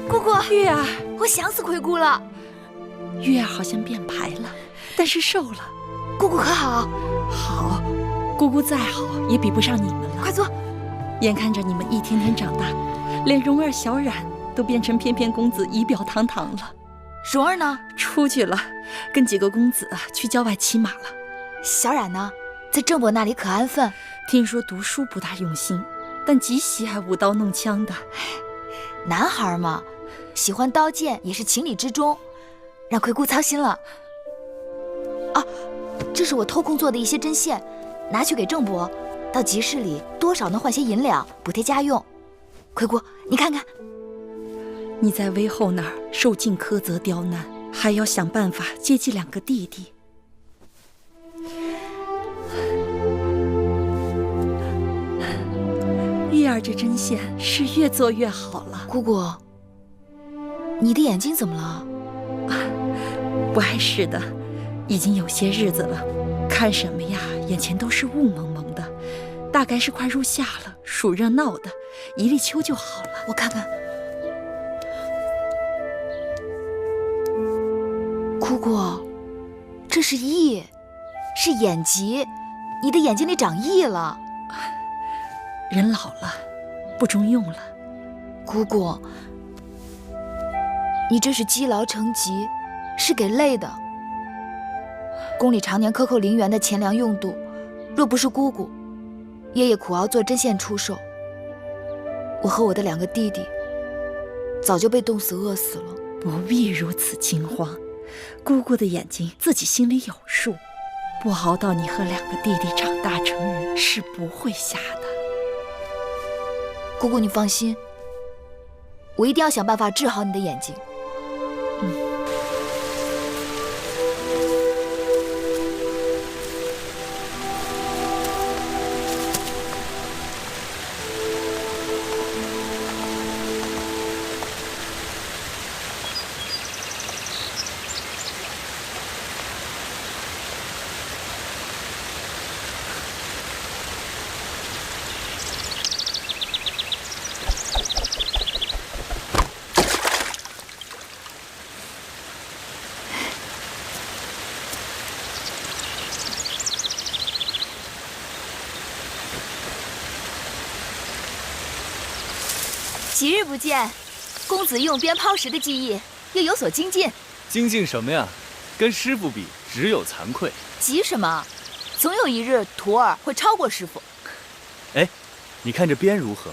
姑姑，月儿，我想死魁姑了。月儿好像变白了，但是瘦了。姑姑可好？好，姑姑再好也比不上你们了。快坐。眼看着你们一天天长大，连蓉儿、小冉都变成翩翩公子，仪表堂堂了。蓉儿呢？出去了，跟几个公子去郊外骑马了。小冉呢？在郑伯那里可安分？听说读书不大用心，但极喜爱舞刀弄枪的。男孩嘛，喜欢刀剑也是情理之中，让魁姑操心了。啊，这是我偷空做的一些针线，拿去给郑伯，到集市里多少能换些银两，补贴家用。魁姑，你看看，你在威后那儿受尽苛责刁难，还要想办法接济2个弟弟。月儿这针线是越做越好了。姑姑，你的眼睛怎么了？不碍事的，已经有些日子了，看什么呀，眼前都是雾蒙蒙的，大概是快入夏了，暑热闹的，一立秋就好了。我看看。姑姑，这是翳，是眼疾，你的眼睛里长翳了。人老了，不中用了。姑姑，你这是积劳成疾，是给累的。宫里常年克扣陵园的钱粮用度，若不是姑姑，爷爷苦熬做针线出售，我和我的2个弟弟早就被冻死饿死了。不必如此惊慌，姑姑的眼睛自己心里有数，不熬到你和2个弟弟长大成人，是不会瞎的。姑姑，你放心，我一定要想办法治好你的眼睛。几日不见，公子用鞭炮时的技艺又有所精进。精进什么呀？跟师傅比，只有惭愧。急什么？总有一日徒儿会超过师傅。哎，你看这鞭如何？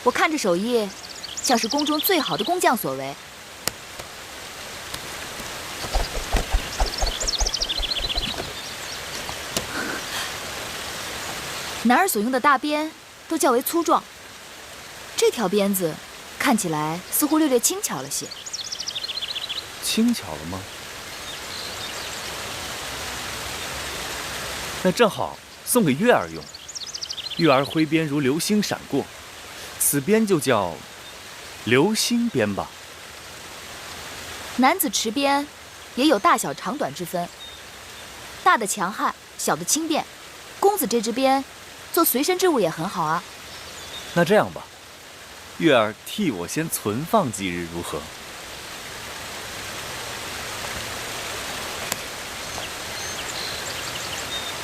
我看这手艺，像是宫中最好的工匠所为。男儿所用的大鞭都较为粗壮。这条鞭子看起来似乎略轻巧了些。轻巧了吗？那正好送给月儿用。月儿挥鞭如流星闪过，此鞭就叫流星鞭吧。男子持鞭也有大小长短之分，大的强悍，小的轻便。公子这支鞭做随身之物也很好啊。那这样吧，月儿替我先存放几日，如何？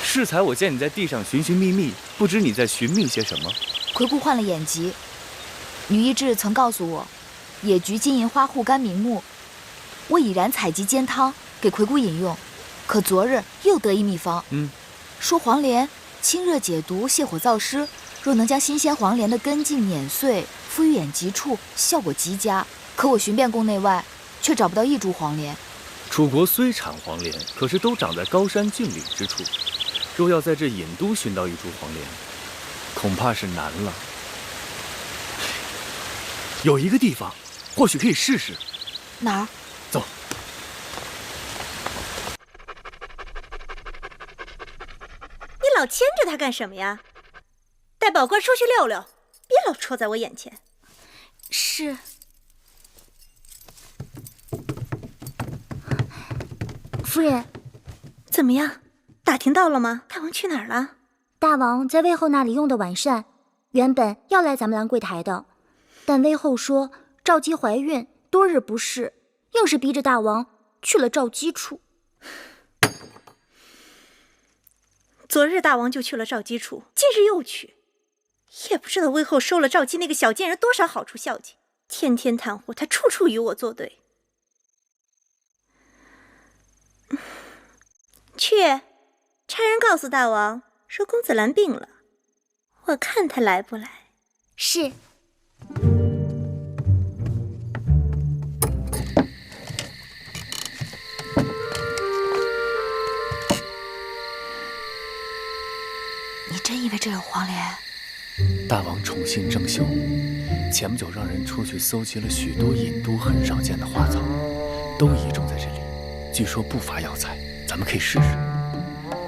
适才我见你在地上寻寻觅觅，不知你在寻觅些什么。魁姑患了眼疾，女医志曾告诉我，野菊金银花护肝明目，我已然采集煎汤给魁姑饮用，可昨日又得一秘方，说黄连清热解毒、泻火燥湿，若能将新鲜黄连的根茎碾碎，敷于眼疾处，效果极佳。可我寻遍宫内外，却找不到一株黄连。楚国虽产黄连，可是都长在高山峻岭之处。若要在这隐都寻到一株黄连，恐怕是难了。有一个地方，或许可以试试。哪儿？走。你老牵着他干什么呀？带宝官出去溜溜，别老戳在我眼前。是。夫人，怎么样？打听到了吗？大王去哪儿了？大王在魏后那里用的晚膳，原本要来咱们兰桂台的，但魏后说赵姬怀孕，多日不适，硬是逼着大王去了赵姬处。昨日大王就去了赵姬处，今日又去，也不知道魏后收了赵姬那个小贱人多少好处孝敬，天天袒护他，处处与我作对。去，差人告诉大王说公子兰病了，我看他来不来。是。你真以为这有黄连？大王宠信郑袖，前不久让人出去搜集了许多隐都很少见的花草，都移种在这里，据说不乏药材，咱们可以试试。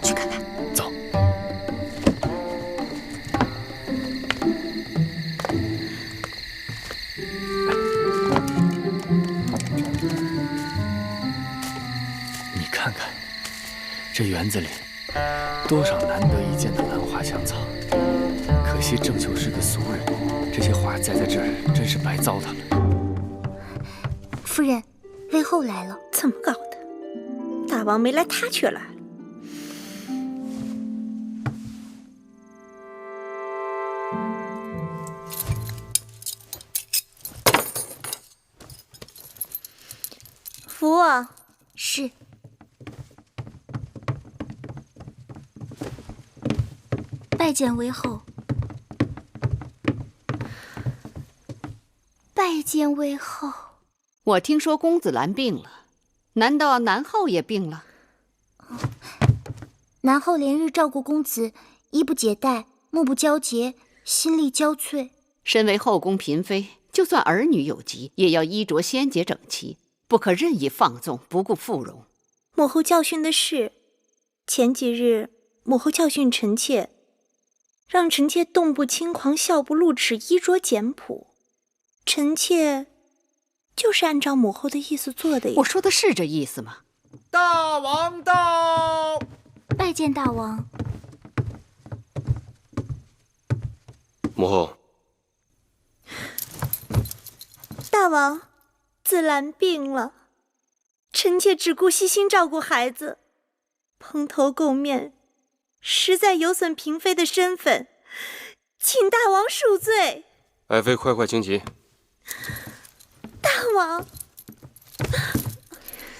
去看看。走。你看看，这园子里多少难得一见的兰花香草，可惜郑袖是个俗人，这些花栽在这儿真是白糟蹋了。夫人，魏后来了。怎么搞的？大王没来，他却来了。扶我。是。拜见魏后。拜见魏后。我听说公子兰病了，难道南后也病了？南后连日照顾公子，衣不解带，目不交结，心力交瘁。身为后宫嫔妃，就算儿女有疾，也要衣着鲜洁整齐，不可任意放纵，不顾妇容。母后教训的是，前几日母后教训臣妾，让臣妾动不轻狂，笑不露齿，衣着简朴。臣妾就是按照母后的意思做的。我说的是这意思吗？大王到！拜见大王。母后。大王，子兰病了，臣妾只顾悉心照顾孩子，蓬头垢面，实在有损嫔妃的身份，请大王恕罪。爱妃快快请起。大王，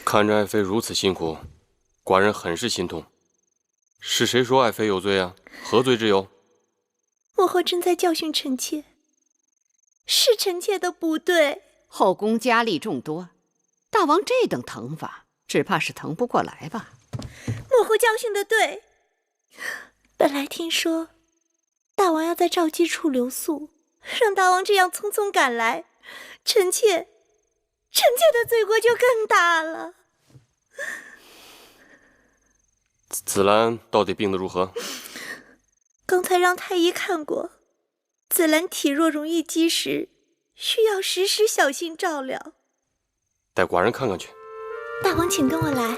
看着爱妃如此辛苦，寡人很是心痛。是谁说爱妃有罪啊？何罪之有？母后正在教训臣妾，是臣妾的不对。后宫佳丽众多，大王这等疼法，只怕是疼不过来吧？母后教训的对。本来听说大王要在赵姬处留宿，让大王这样匆匆赶来，臣妾的罪过就更大了。子兰到底病得如何？刚才让太医看过，子兰体弱容易积食，需要时时小心照料。带寡人看看去。大王请跟我来。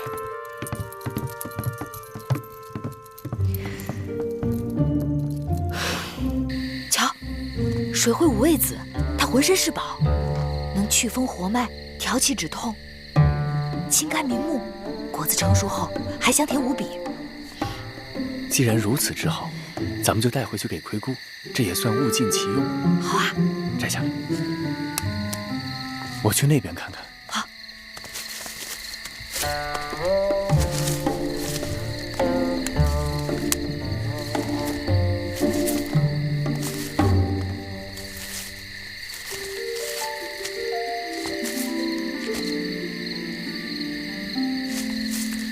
瞧，水会五味子，它浑身是宝，能祛风活脉，调气止痛，清肝明目，果子成熟后还香甜无比。既然如此之好，咱们就带回去给魁姑，这也算物尽其用。好啊，摘下来，我去那边看看。好。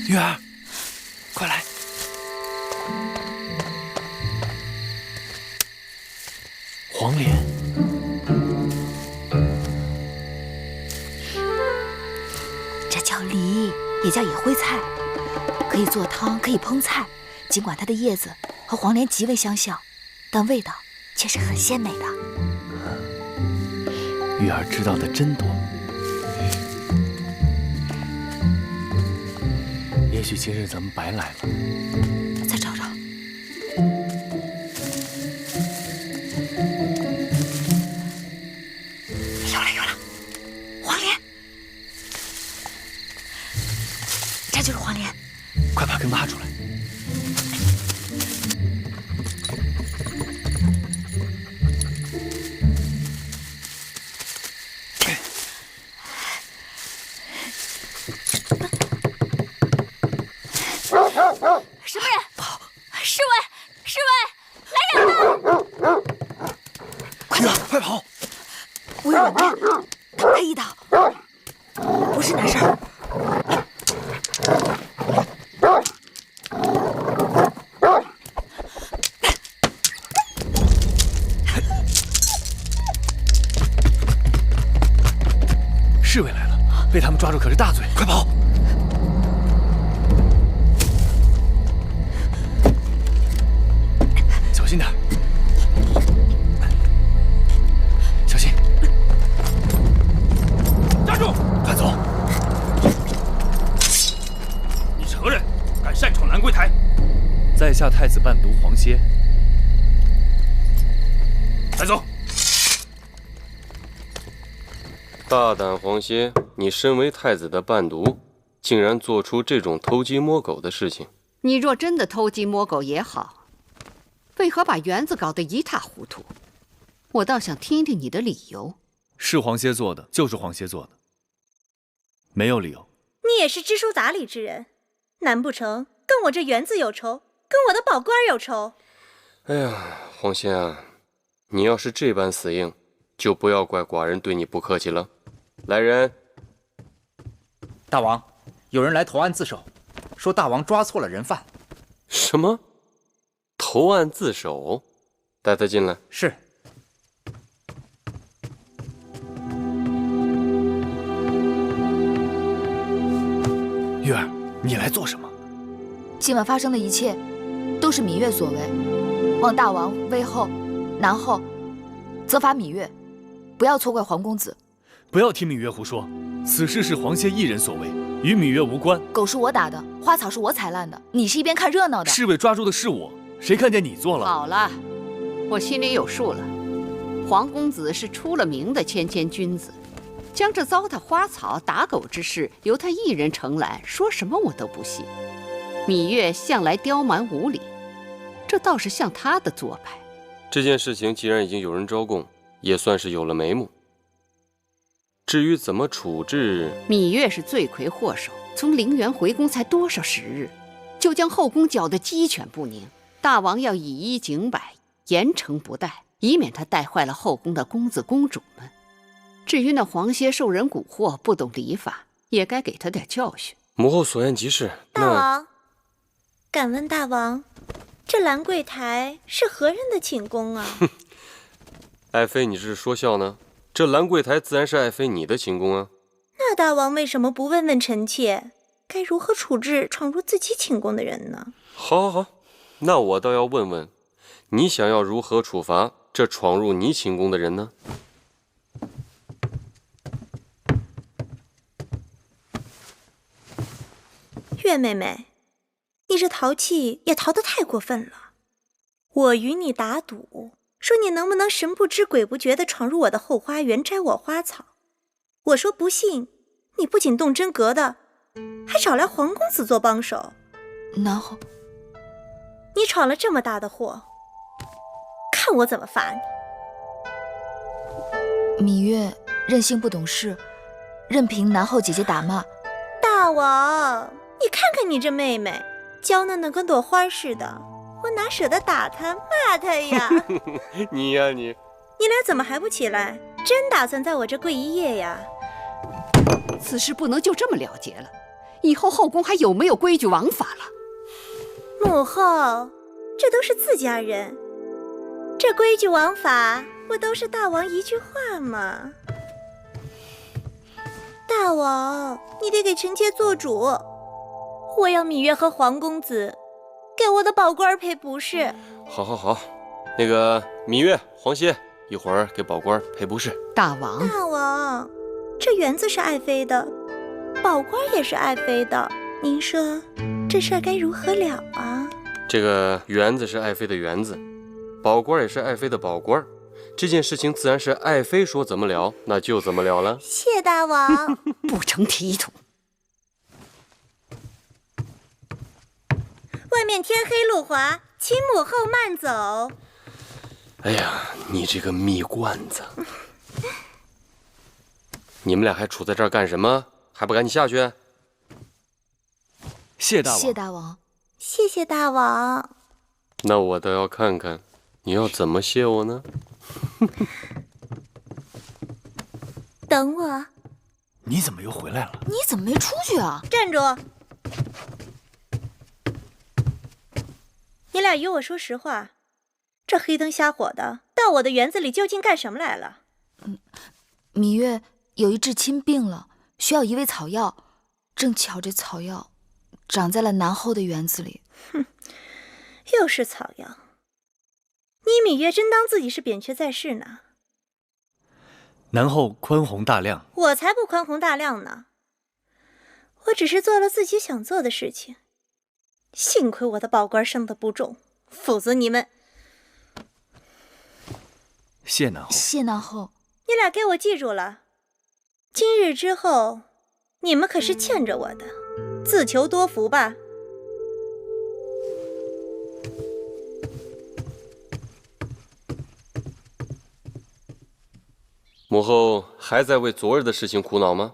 月儿，快来！黄连，这叫梨，也叫野灰菜，可以做汤，可以烹菜。尽管它的叶子和黄连极为相像，但味道却是很鲜美的。月儿知道的真多。也许今日咱们白来了。再找找。有了有了，黄连，这就是黄连。快把根挖出来。什么人？侍卫！侍卫！来人呐！快走，快跑！我有软鞭，挡他一刀，不是难事儿。侍卫来了，被他们抓住可是大罪，快跑！小心点，小心！站住！快走！你何人？敢擅闯兰桂台？在下太子伴读黄歇。带走！大胆黄歇，你身为太子的伴读，竟然做出这种偷鸡摸狗的事情。你若真的偷鸡摸狗也好，为何把园子搞得一塌糊涂？我倒想听听你的理由。是黄歇做的，就是黄歇做的，没有理由。你也是知书达理之人，难不成跟我这园子有仇，跟我的宝官有仇？哎呀，黄歇啊，你要是这般死硬，就不要怪寡人对你不客气了。来人！大王，有人来投案自首，说大王抓错了人犯。什么？投案自首？带他进来。是。月儿，你来做什么？今晚发生的一切，都是芈月所为。望大王威后、南后，责罚芈月，不要错怪黄公子。不要听芈月胡说，此事是黄歇一人所为，与芈月无关。狗是我打的，花草是我采烂的，你是一边看热闹的。侍卫抓住的是我，谁看见你做了？好了，我心里有数了。黄公子是出了名的谦谦君子，将这糟蹋花草、打狗之事由他一人承揽，说什么我都不信。芈月向来刁蛮无礼，这倒是像他的做派。这件事情既然已经有人招供，也算是有了眉目。至于怎么处置，芈月是罪魁祸首，从陵园回宫才多少时日，就将后宫搅得鸡犬不宁。大王要以一警百，严惩不贷，以免他带坏了后宫的公子公主们。至于那黄歇受人蛊惑，不懂礼法，也该给他点教训。母后所言极是。大王，敢问大王，这兰桂台是何人的寝宫啊？爱妃，你这是说笑呢？这兰桂台自然是爱妃你的寝宫啊。那大王为什么不问问臣妾，该如何处置闯入自己寝宫的人呢？好，好，好，那我倒要问问，你想要如何处罚这闯入你寝宫的人呢？月妹妹，你这淘气也淘得太过分了。我与你打赌，说你能不能神不知鬼不觉地闯入我的后花园摘我花草。我说不信，你不仅动真格的，还找来黄公子做帮手。然后你闯了这么大的祸，看我怎么罚你。芈月任性不懂事，任凭南后姐姐打骂。大大王，你看看你这妹妹，娇嫩的跟朵花似的，我哪舍得打她骂她呀？你呀你，你俩怎么还不起来？真打算在我这跪一夜呀？此事不能就这么了结了，以后后宫还有没有规矩王法了？母后，这都是自家人，这规矩王法不都是大王一句话吗？大王，你得给臣妾做主，我要芈月和黄公子给我的宝官赔不是。好，那个芈月、黄歇，一会儿给宝官赔不是。大王，大王，这园子是爱妃的，宝官也是爱妃的，您说这事儿该如何了啊？这个园子是爱妃的园子，宝官也是爱妃的宝官，这件事情自然是爱妃说怎么了，那就怎么了了。谢大王。不成体统。外面天黑路滑，请母后慢走。哎呀，你这个蜜罐子！你们俩还杵在这儿干什么？还不赶紧下去？谢大王，谢大王，谢谢大王。那我倒要看看，你要怎么谢我呢？等我。你怎么又回来了？你怎么没出去啊？站住！你俩与我说实话，这黑灯瞎火的到我的园子里究竟干什么来了？芈月有一至亲病了，需要一味草药，正巧这草药长在了南后的园子里。哼，又是草药！你芈月真当自己是扁鹊在世呢？南后宽宏大量，我才不宽宏大量呢！我只是做了自己想做的事情。幸亏我的宝官生得不重，否则你们……谢南后，谢南后，你俩给我记住了，今日之后，你们可是欠着我的，自求多福吧。母后还在为昨日的事情苦恼吗？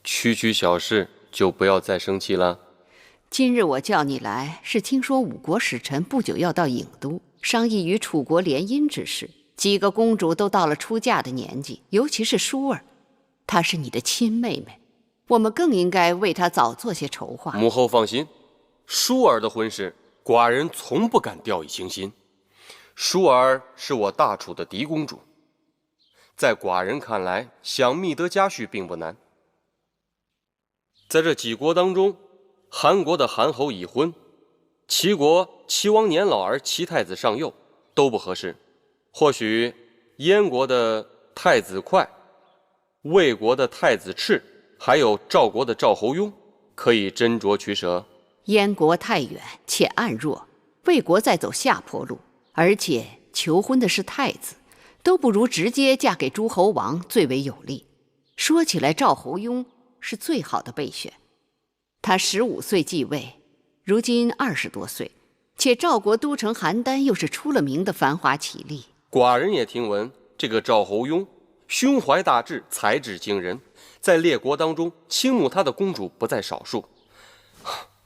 区区小事就不要再生气了。今日我叫你来，是听说五国使臣不久要到郢都，商议与楚国联姻之事。几个公主都到了出嫁的年纪，尤其是舒儿，她是你的亲妹妹，我们更应该为她早做些筹划。母后放心，舒儿的婚事，寡人从不敢掉以轻心。舒儿是我大楚的嫡公主，在寡人看来，想觅得佳婿并不难。在这几国当中，韩国的韩侯已婚，齐国齐王年老而齐太子尚幼，都不合适。或许燕国的太子哙、魏国的太子赤，还有赵国的赵侯雍，可以斟酌取舍。燕国太远且暗弱，魏国在走下坡路，而且求婚的是太子，都不如直接嫁给诸侯王最为有利。说起来，赵侯雍是最好的备选。他15岁继位，如今20多岁，且赵国都城邯郸又是出了名的繁华绮丽。寡人也听闻，这个赵侯雍胸怀大志，才智惊人，在列国当中倾慕他的公主不在少数。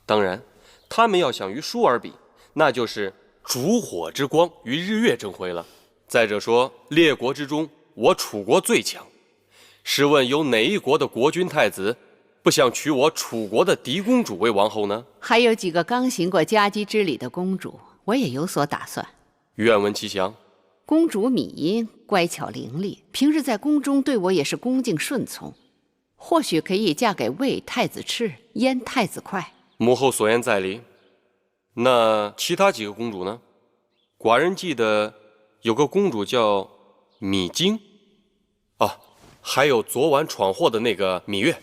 当然，他们要想与舒儿比，那就是烛火之光与日月争辉了。再者说，列国之中，我楚国最强。试问有哪一国的国君太子不想娶我楚国的嫡公主为王后呢？还有几个刚行过佳姬之礼的公主，我也有所打算。愿闻其详。公主芈音乖巧伶俐，平日在宫中对我也是恭敬顺从，或许可以嫁给魏太子赤、燕太子哙。母后所言在理。那其他几个公主呢？寡人记得有个公主叫芈京，还有昨晚闯祸的那个芈月。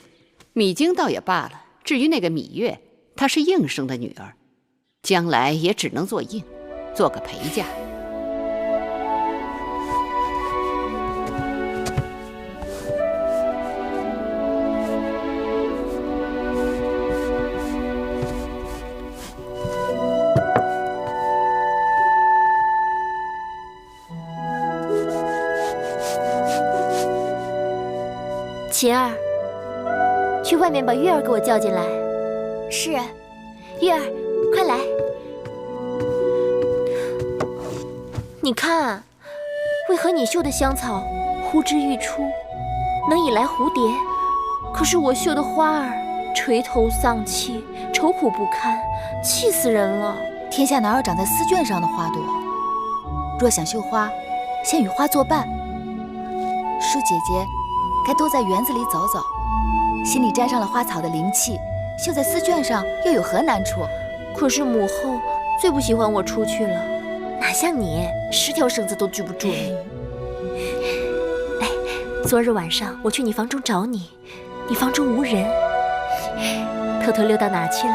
芈京倒也罢了，至于那个芈月，她是应生的女儿，将来也只能做应，做个陪嫁。琴儿，去外面把月儿给我叫进来。是。月儿，快来！你看，为何你绣的香草呼之欲出，能引来蝴蝶？可是我绣的花儿垂头丧气，愁苦不堪，气死人了。天下哪有长在丝绢上的花朵？若想绣花，先与花作伴。舒姐姐该多在园子里走走，心里沾上了花草的灵气，绣在丝绢上又有何难处？可是母后最不喜欢我出去了，哪像你10条绳子都拘不住你。哎，昨日晚上我去你房中找你，你房中无人，偷偷溜到哪儿去了？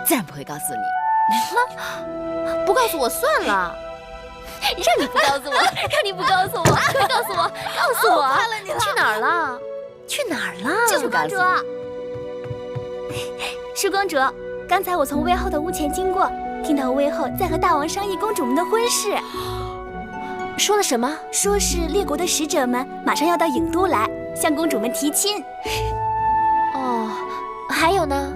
自然不会告诉你。不告诉我算了。让你不告诉我，让你不告诉我，快告诉我，告诉我，快了你了！去哪儿了？去哪儿了？就是公主。舒公主，刚才我从魏后的屋前经过，听到魏后在和大王商议公主们的婚事。说了什么？说是列国的使者们马上要到郢都来，向公主们提亲。哦，还有呢？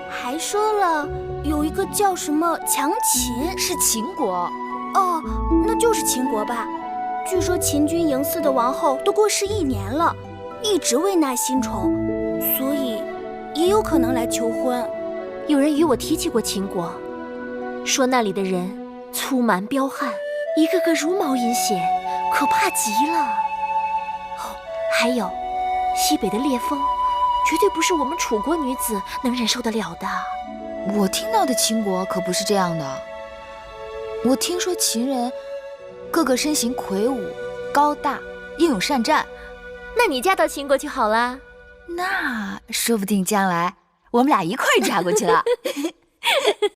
还说了有一个叫什么强秦，是秦国。哦，那就是秦国吧。据说秦军嬴驷的王后都过世1年了，一直未纳新宠，所以也有可能来求婚。有人与我提起过秦国，说那里的人粗蛮彪悍，一个个茹毛饮血，可怕极了。哦，还有西北的烈风，绝对不是我们楚国女子能忍受得了的。我听到的秦国可不是这样的。我听说秦人个个身形魁梧高大，英勇善战。那你嫁到秦国去好啦。那说不定将来我们俩一块儿嫁过去了。